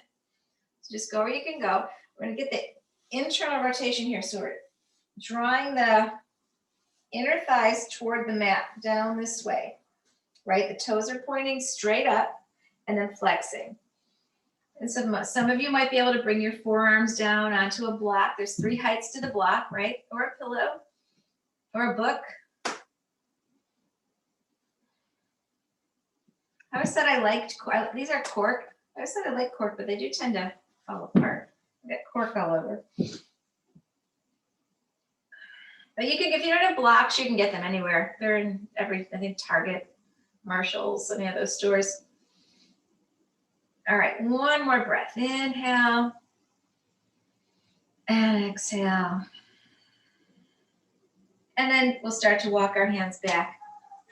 So just go where you can go. We're going to get the internal rotation here. So we're drawing the inner thighs toward the mat down this way, right? The toes are pointing straight up and then flexing. And some of you might be able to bring your forearms down onto a block. There's 3 heights to the block, right? Or a pillow or a book. I always said I liked, these are cork. I always said I like cork, but they do tend to fall apart. I got cork all over. But you can, if you don't have blocks, you can get them anywhere. They're in I think Target, Marshalls, any of those stores. All right, one more breath. Inhale. And exhale. And then we'll start to walk our hands back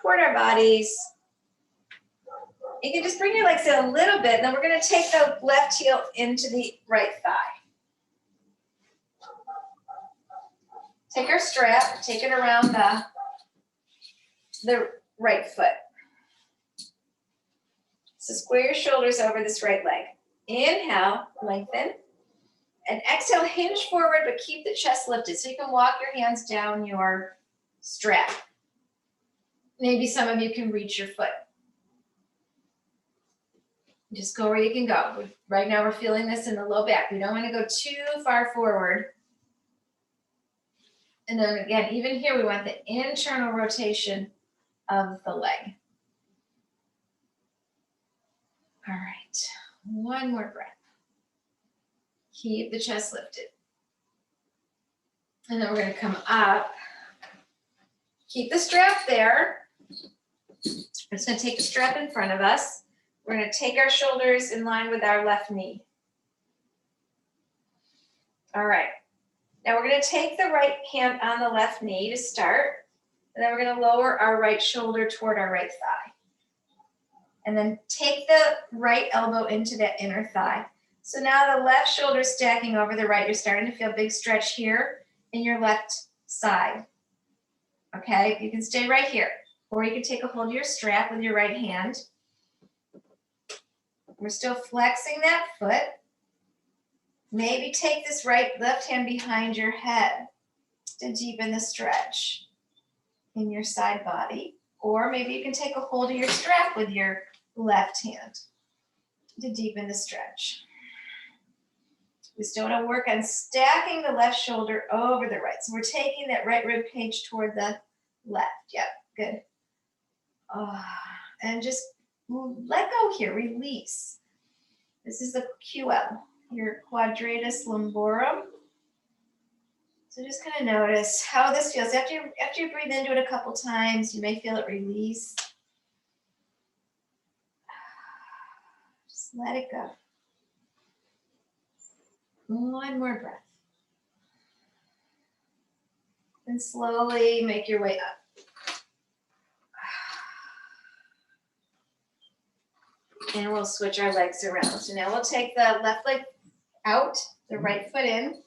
toward our bodies. You can just bring your legs in a little bit, and then we're going to take the left heel into the right thigh. Take our strap, take it around the right foot. So square your shoulders over this right leg. Inhale, lengthen. And exhale, hinge forward, but keep the chest lifted. So you can walk your hands down your strap. Maybe some of you can reach your foot. Just go where you can go. Right now we're feeling this in the low back. We don't want to go too far forward. And then again, even here, we want the internal rotation of the leg. All right, one more breath. Keep the chest lifted. And then we're going to come up. Keep the strap there. I'm just going to take the strap in front of us. We're going to take our shoulders in line with our left knee. All right. Now we're going to take the right hand on the left knee to start. And then we're going to lower our right shoulder toward our right thigh. And then take the right elbow into that inner thigh. So now the left shoulder is stacking over the right. You're starting to feel a big stretch here in your left side. Okay, you can stay right here. Or you can take a hold of your strap with your right hand. We're still flexing that foot. Maybe take this left hand behind your head to deepen the stretch in your side body. Or maybe you can take a hold of your strap with your left hand to deepen the stretch. We still want to work on stacking the left shoulder over the right. So we're taking that right rib cage toward the left. Yep, good. And just let go here, release. This is the QL, your quadratus lumborum. So just kind of notice how this feels. After you breathe into it a couple times, you may feel it release. Just let it go. One more breath. And slowly make your way up. And we'll switch our legs around. So now we'll take the left leg out, the right foot in.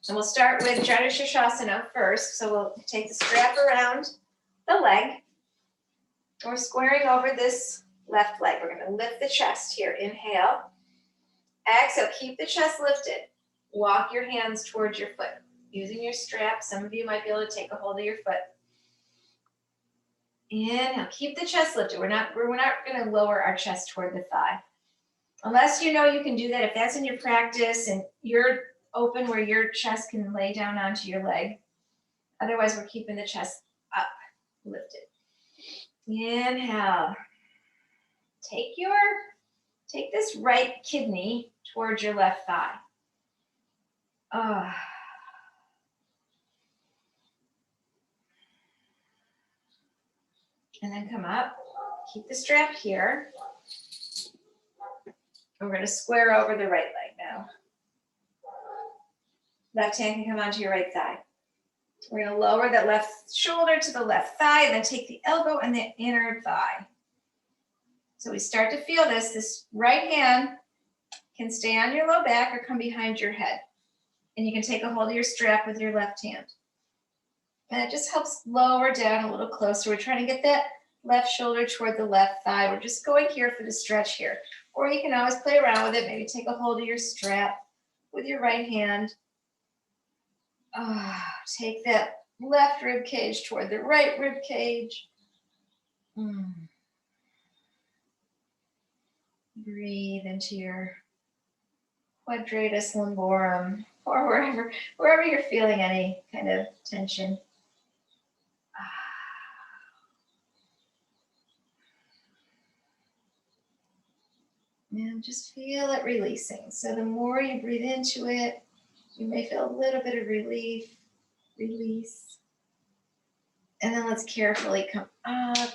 And we'll start with Janu Shirshasana first. So we'll take the strap around the leg. We're squaring over this left leg. We're going to lift the chest here. Inhale. Exhale. Keep the chest lifted. Walk your hands towards your foot. Using your strap. Some of you might be able to take a hold of your foot. Inhale. Keep the chest lifted. We're not going to lower our chest toward the thigh. Unless you know you can do that. If that's in your practice and you're open where your chest can lay down onto your leg. Otherwise, we're keeping the chest up, lifted. Inhale. Take this right kidney towards your left thigh. And then come up. Keep the strap here. We're going to square over the right leg now. Left hand can come onto your right thigh. We're going to lower that left shoulder to the left thigh, then take the elbow and the inner thigh. So we start to feel this. This right hand can stay on your low back or come behind your head. And you can take a hold of your strap with your left hand. And it just helps lower down a little closer. We're trying to get that left shoulder toward the left thigh. We're just going here for the stretch here. Or you can always play around with it. Maybe take a hold of your strap with your right hand. Take that left rib cage toward the right rib cage. Breathe into your quadratus lumborum or wherever you're feeling any kind of tension. And just feel it releasing. So the more you breathe into it, you may feel a little bit of relief, release. And then let's carefully come up.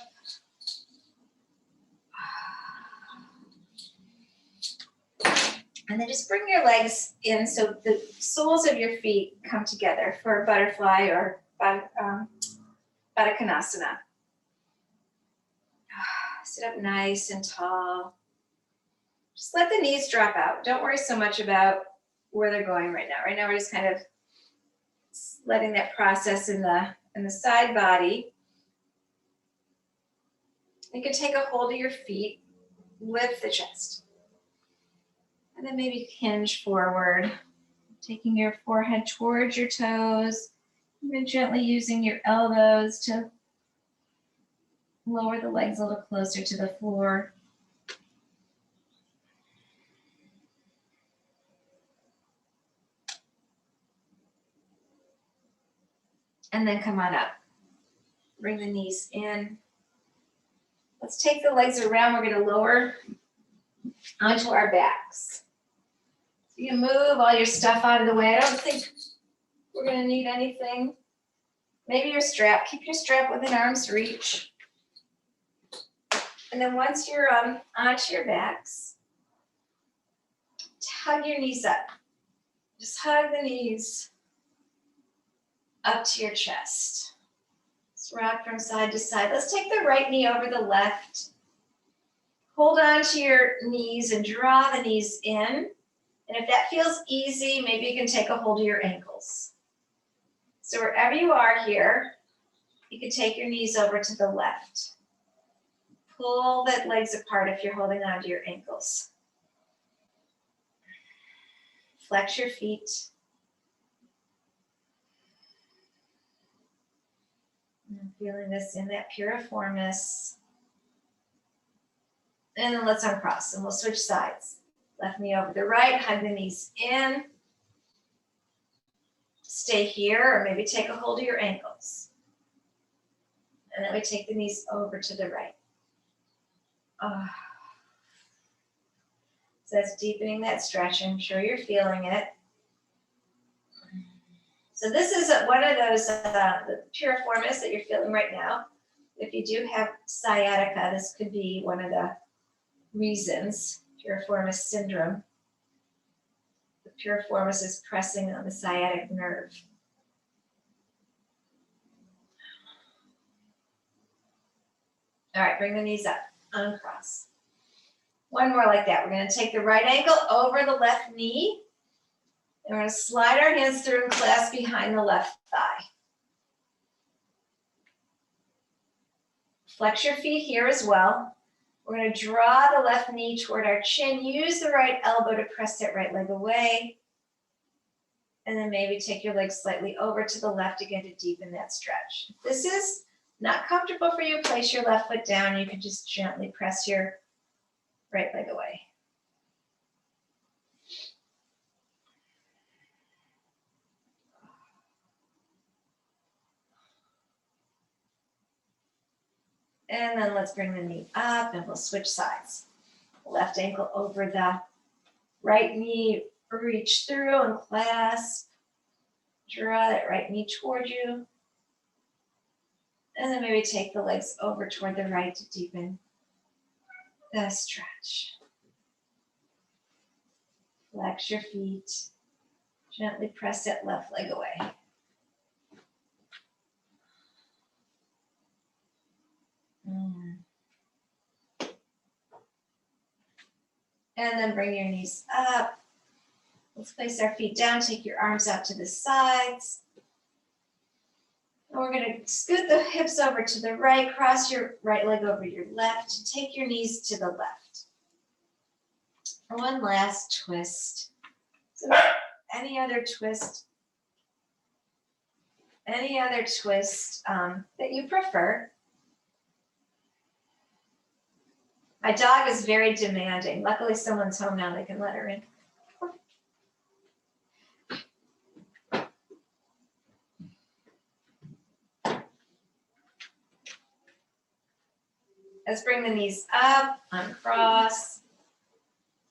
And then just bring your legs in so the soles of your feet come together for a butterfly or Baddha Konasana. Sit up nice and tall. Just let the knees drop out. Don't worry so much about where they're going right now. Right now we're just kind of letting that process in the side body. You can take a hold of your feet, lift the chest. And then maybe hinge forward, taking your forehead towards your toes, even gently using your elbows to lower the legs a little closer to the floor. And then come on up. Bring the knees in. Let's take the legs around. We're going to lower onto our backs. So you can move all your stuff out of the way. I don't think we're going to need anything. Maybe your strap. Keep your strap within arm's reach. And then once you're onto your backs, hug your knees up. Just hug the knees up to your chest. Let's rock from side to side. Let's take the right knee over the left. Hold on to your knees and draw the knees in. And if that feels easy, maybe you can take a hold of your ankles. So wherever you are here, you can take your knees over to the left. Pull the legs apart if you're holding on to your ankles. Flex your feet. And feeling this in that piriformis. And then let's uncross and we'll switch sides. Left knee over the right, hug the knees in. Stay here or maybe take a hold of your ankles. And then we take the knees over to the right. So that's deepening that stretch. I'm sure you're feeling it. So this is one of those the piriformis that you're feeling right now. If you do have sciatica, this could be one of the reasons, piriformis syndrome. The piriformis is pressing on the sciatic nerve. All right, bring the knees up, uncross. One more like that. We're going to take the right ankle over the left knee. And we're going to slide our hands through and clasp behind the left thigh. Flex your feet here as well. We're going to draw the left knee toward our chin. Use the right elbow to press that right leg away. And then maybe take your leg slightly over to the left again to deepen that stretch. If this is not comfortable for you, place your left foot down. You can just gently press your right leg away. And then let's bring the knee up and we'll switch sides. Left ankle over the right knee, reach through and clasp. Draw that right knee toward you. And then maybe take the legs over toward the right to deepen the stretch. Flex your feet. Gently press that left leg away. And then bring your knees up. Let's place our feet down. Take your arms out to the sides. And we're going to scoot the hips over to the right. Cross your right leg over your left. Take your knees to the left. One last twist. So any other twist that you prefer. My dog is very demanding. Luckily, someone's home now. They can let her in. Let's bring the knees up, uncross.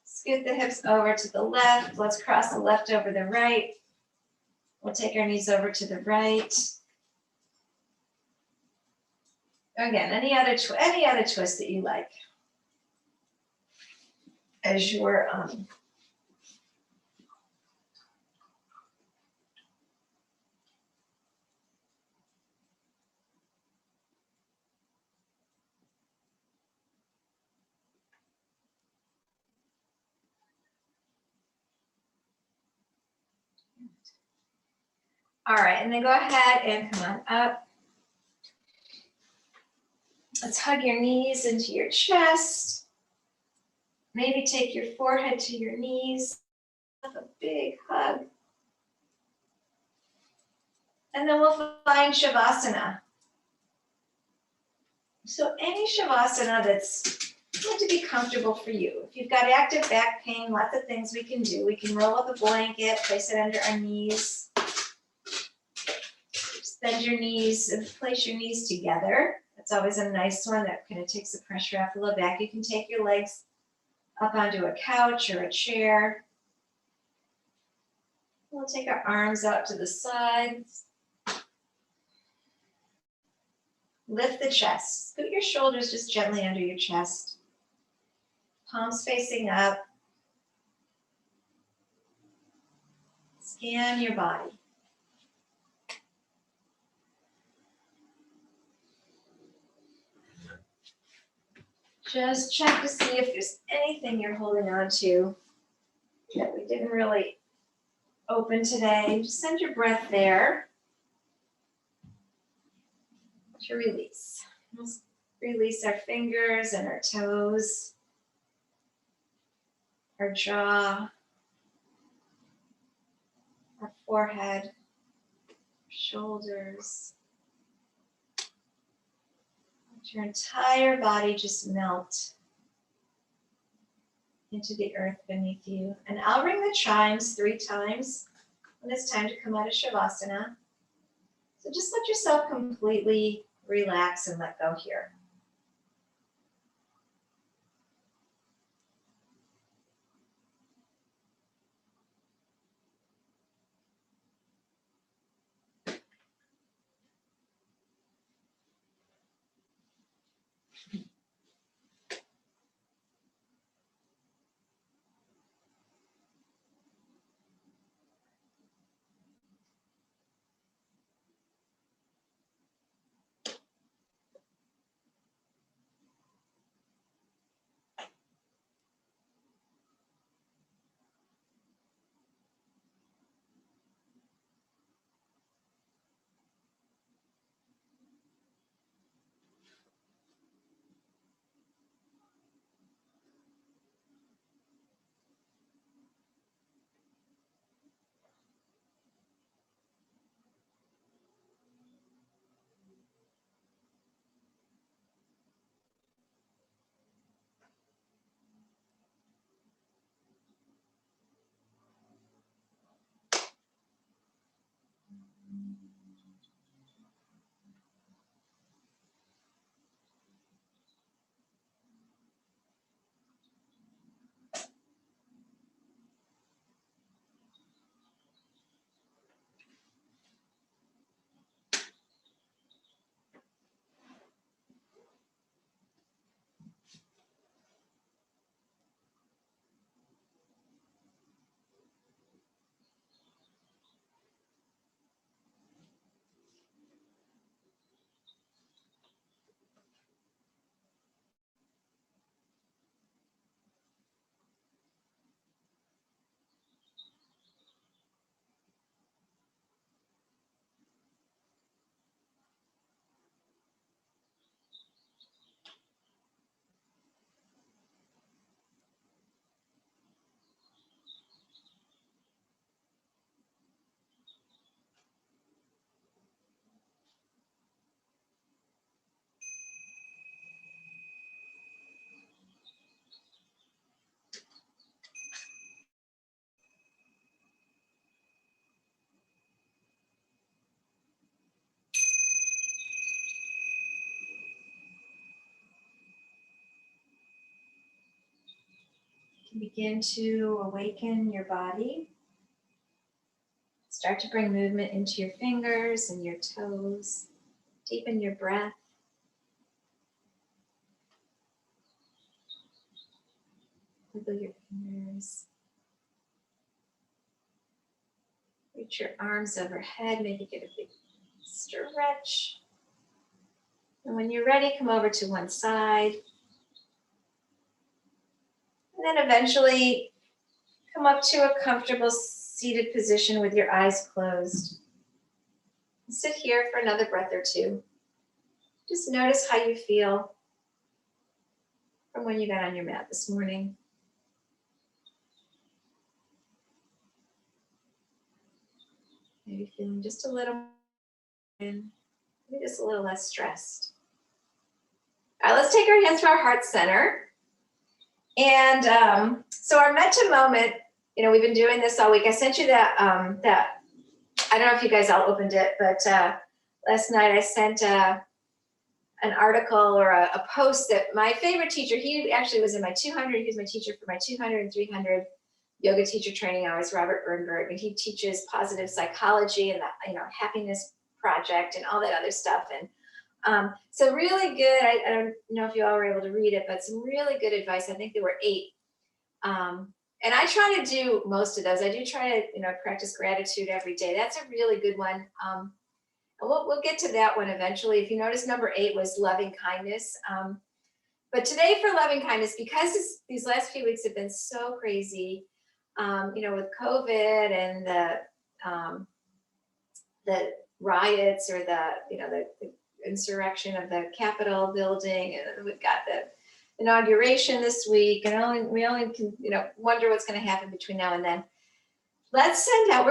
Scoot the hips over to the left. Let's cross the left over the right. We'll take our knees over to the right. Again, any other twist that you like as you're All right, and then go ahead and come on up. Let's hug your knees into your chest. Maybe take your forehead to your knees. Have a big hug. And then we'll find Shavasana. So any Shavasana that's going to be comfortable for you. If you've got active back pain, lots of things we can do. We can roll up a blanket, place it under our knees. Bend your knees and place your knees together. That's always a nice one. That kind of takes the pressure off the low back. You can take your legs up onto a couch or a chair. We'll take our arms out to the sides. Lift the chest. Scoot your shoulders just gently under your chest. Palms facing up. Scan your body. Just check to see if there's anything you're holding on to that we didn't really open today. Just send your breath there to release. Let's release our fingers and our toes, our jaw, our forehead, shoulders. Let your entire body just melt into the earth beneath you. And I'll ring the chimes 3 times when it's time to come out of Shavasana. So just let yourself completely relax and let go here. Begin to awaken your body. Start to bring movement into your fingers and your toes. Deepen your breath. Wiggle your fingers. Reach your arms overhead. Maybe get a big stretch. And when you're ready, come over to one side. And then eventually come up to a comfortable seated position with your eyes closed. Sit here for another breath or two. Just notice how you feel from when you got on your mat this morning. Maybe feeling just a little, maybe just a little less stressed. All right, let's take our hands to our heart center. And so our metta moment, we've been doing this all week. I sent you that, I don't know if you guys all opened it, but last night I sent an article or a post that my favorite teacher, he actually was in my 200, he was my teacher for my 200 and 300 yoga teacher training hours, Robert Bernberg, and he teaches positive psychology and the happiness project and all that other stuff. And so really good, I don't know if you all were able to read it, but some really good advice. I think there were 8. And I try to do most of those. I do try to, practice gratitude every day. That's a really good one. And we'll get to that one eventually. If you notice, number 8 was loving kindness. But today for loving kindness, because these last few weeks have been so crazy, with COVID and the riots or the insurrection of the Capitol building, and we've got the inauguration this week, and we only can wonder what's going to happen between now and then. Let's send out,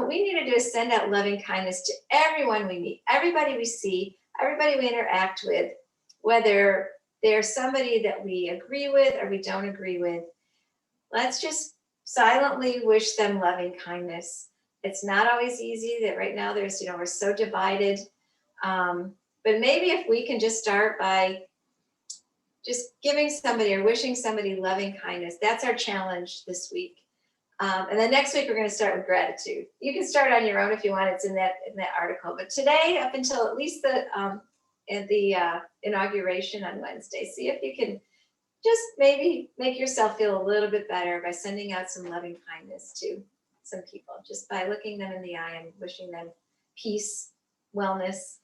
we need to do is send out loving kindness to everyone we meet, everybody we see, everybody we interact with, whether they're somebody that we agree with or we don't agree with. Let's just silently wish them loving kindness. It's not always easy. That right now there's, we're so divided. But maybe if we can just start by just giving somebody or wishing somebody loving kindness, that's our challenge this week. And then next week, we're going to start with gratitude. You can start on your own if you want. It's in that article. But today, up until at least the inauguration on Wednesday, see if you can just maybe make yourself feel a little bit better by sending out some loving kindness to some people, just by looking them in the eye and wishing them peace, wellness,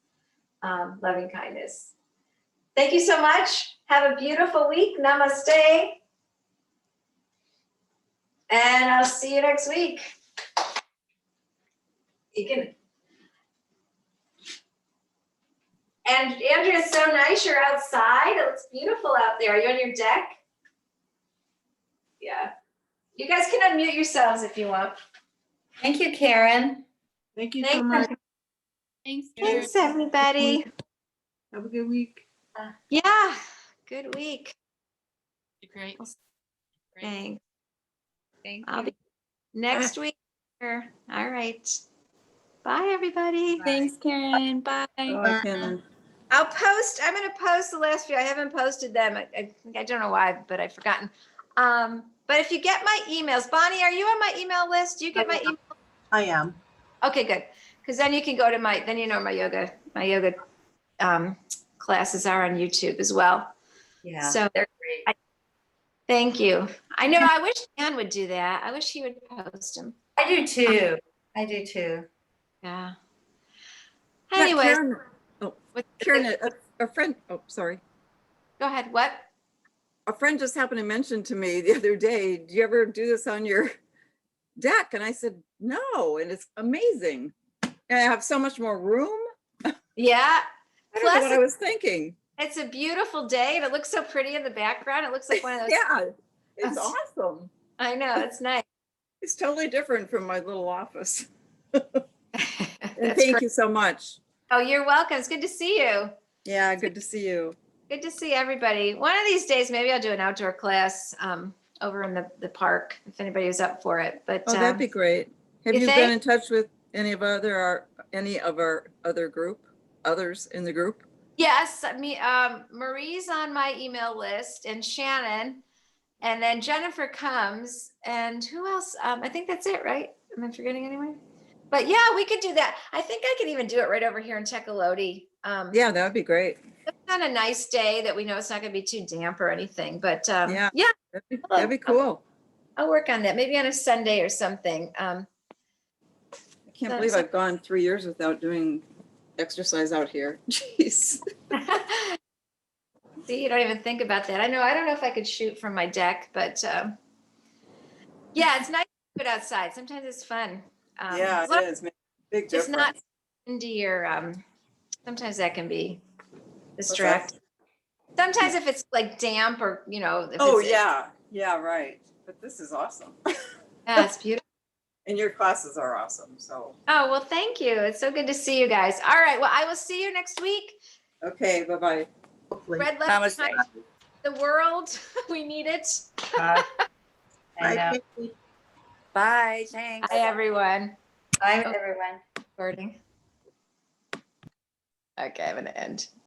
loving kindness. Thank you so much. Have a beautiful week. Namaste. And I'll see you next week. You can. And Andrea, it's so nice you're outside. It looks beautiful out there. Are you on your deck? Yeah. You guys can unmute yourselves if you want. Thank you, Karen. Thank you so much. Thanks, Thanks, everybody. Have a good week. Yeah, good week. Great. Thanks. Thank I'll you. be next week. All right. Bye, everybody. Thanks, Karen. Bye. Bye, Karen. I'm going to post the last few. I haven't posted them. I don't know why, but I've forgotten. But if you get my emails, Bonnie, are you on my email list? Do you get my email? I am. Okay, good. Because then you can go to my yoga classes are on YouTube as well. Yeah, so they're great. Thank you. I know, I wish Dan would do that. I wish he would post them. I do too. Yeah. Yeah, Anyway, Karen, Karen, a friend, sorry. Go ahead. What? A friend just happened to mention to me the other day, do you ever do this on your deck? And I said, no, and it's amazing. And I have so much more room. Yeah. I don't know what I was thinking. It's a beautiful day and it looks so pretty in the background. It looks like one of those. Yeah, it's awesome. I know, it's nice. It's totally different from my little office. And That's thank great. you so much. Oh, you're welcome. It's good to see you. Yeah, good to see you. Good to see everybody. One of these days, maybe I'll do an outdoor class over in the park if anybody was up for it. But Oh, that'd be great. Have you you think? been in touch with any of our others in the group? Yes, Marie's on my email list and Shannon, and then Jennifer comes, and who else? I think that's it, right? Am I forgetting anyone? But yeah, we could do that. I think I could even do it right over here in Tecolote. Yeah, that would be great. It's on a nice day that we know it's not going to be too damp or anything. But Yeah. yeah, That'd be cool. I'll work on that. Maybe on a Sunday or something. I can't believe I've gone 3 years without doing exercise out here. Jeez. See, you don't even think about that. I don't know if I could shoot from my deck, but yeah, it's nice Good outside. Sometimes it's fun. Yeah, as long it is. Makes a Big as difference. it's not into your, sometimes that can be What's that? distracting. Sometimes if it's like damp or, if Oh, it's, yeah. Yeah, right. But this is awesome. yeah, it's beautiful. And your classes are awesome. So, Oh, well, thank you. It's so good to see you guys. All right. Well, I will see you next week. okay. Bye-bye. Hopefully. Red left Namaste. behind the world. We need it. I Bye, know. Katie. Bye. Thanks. Hi, everyone. Bye, Oh. everyone. Recording. Okay, I'm going to end.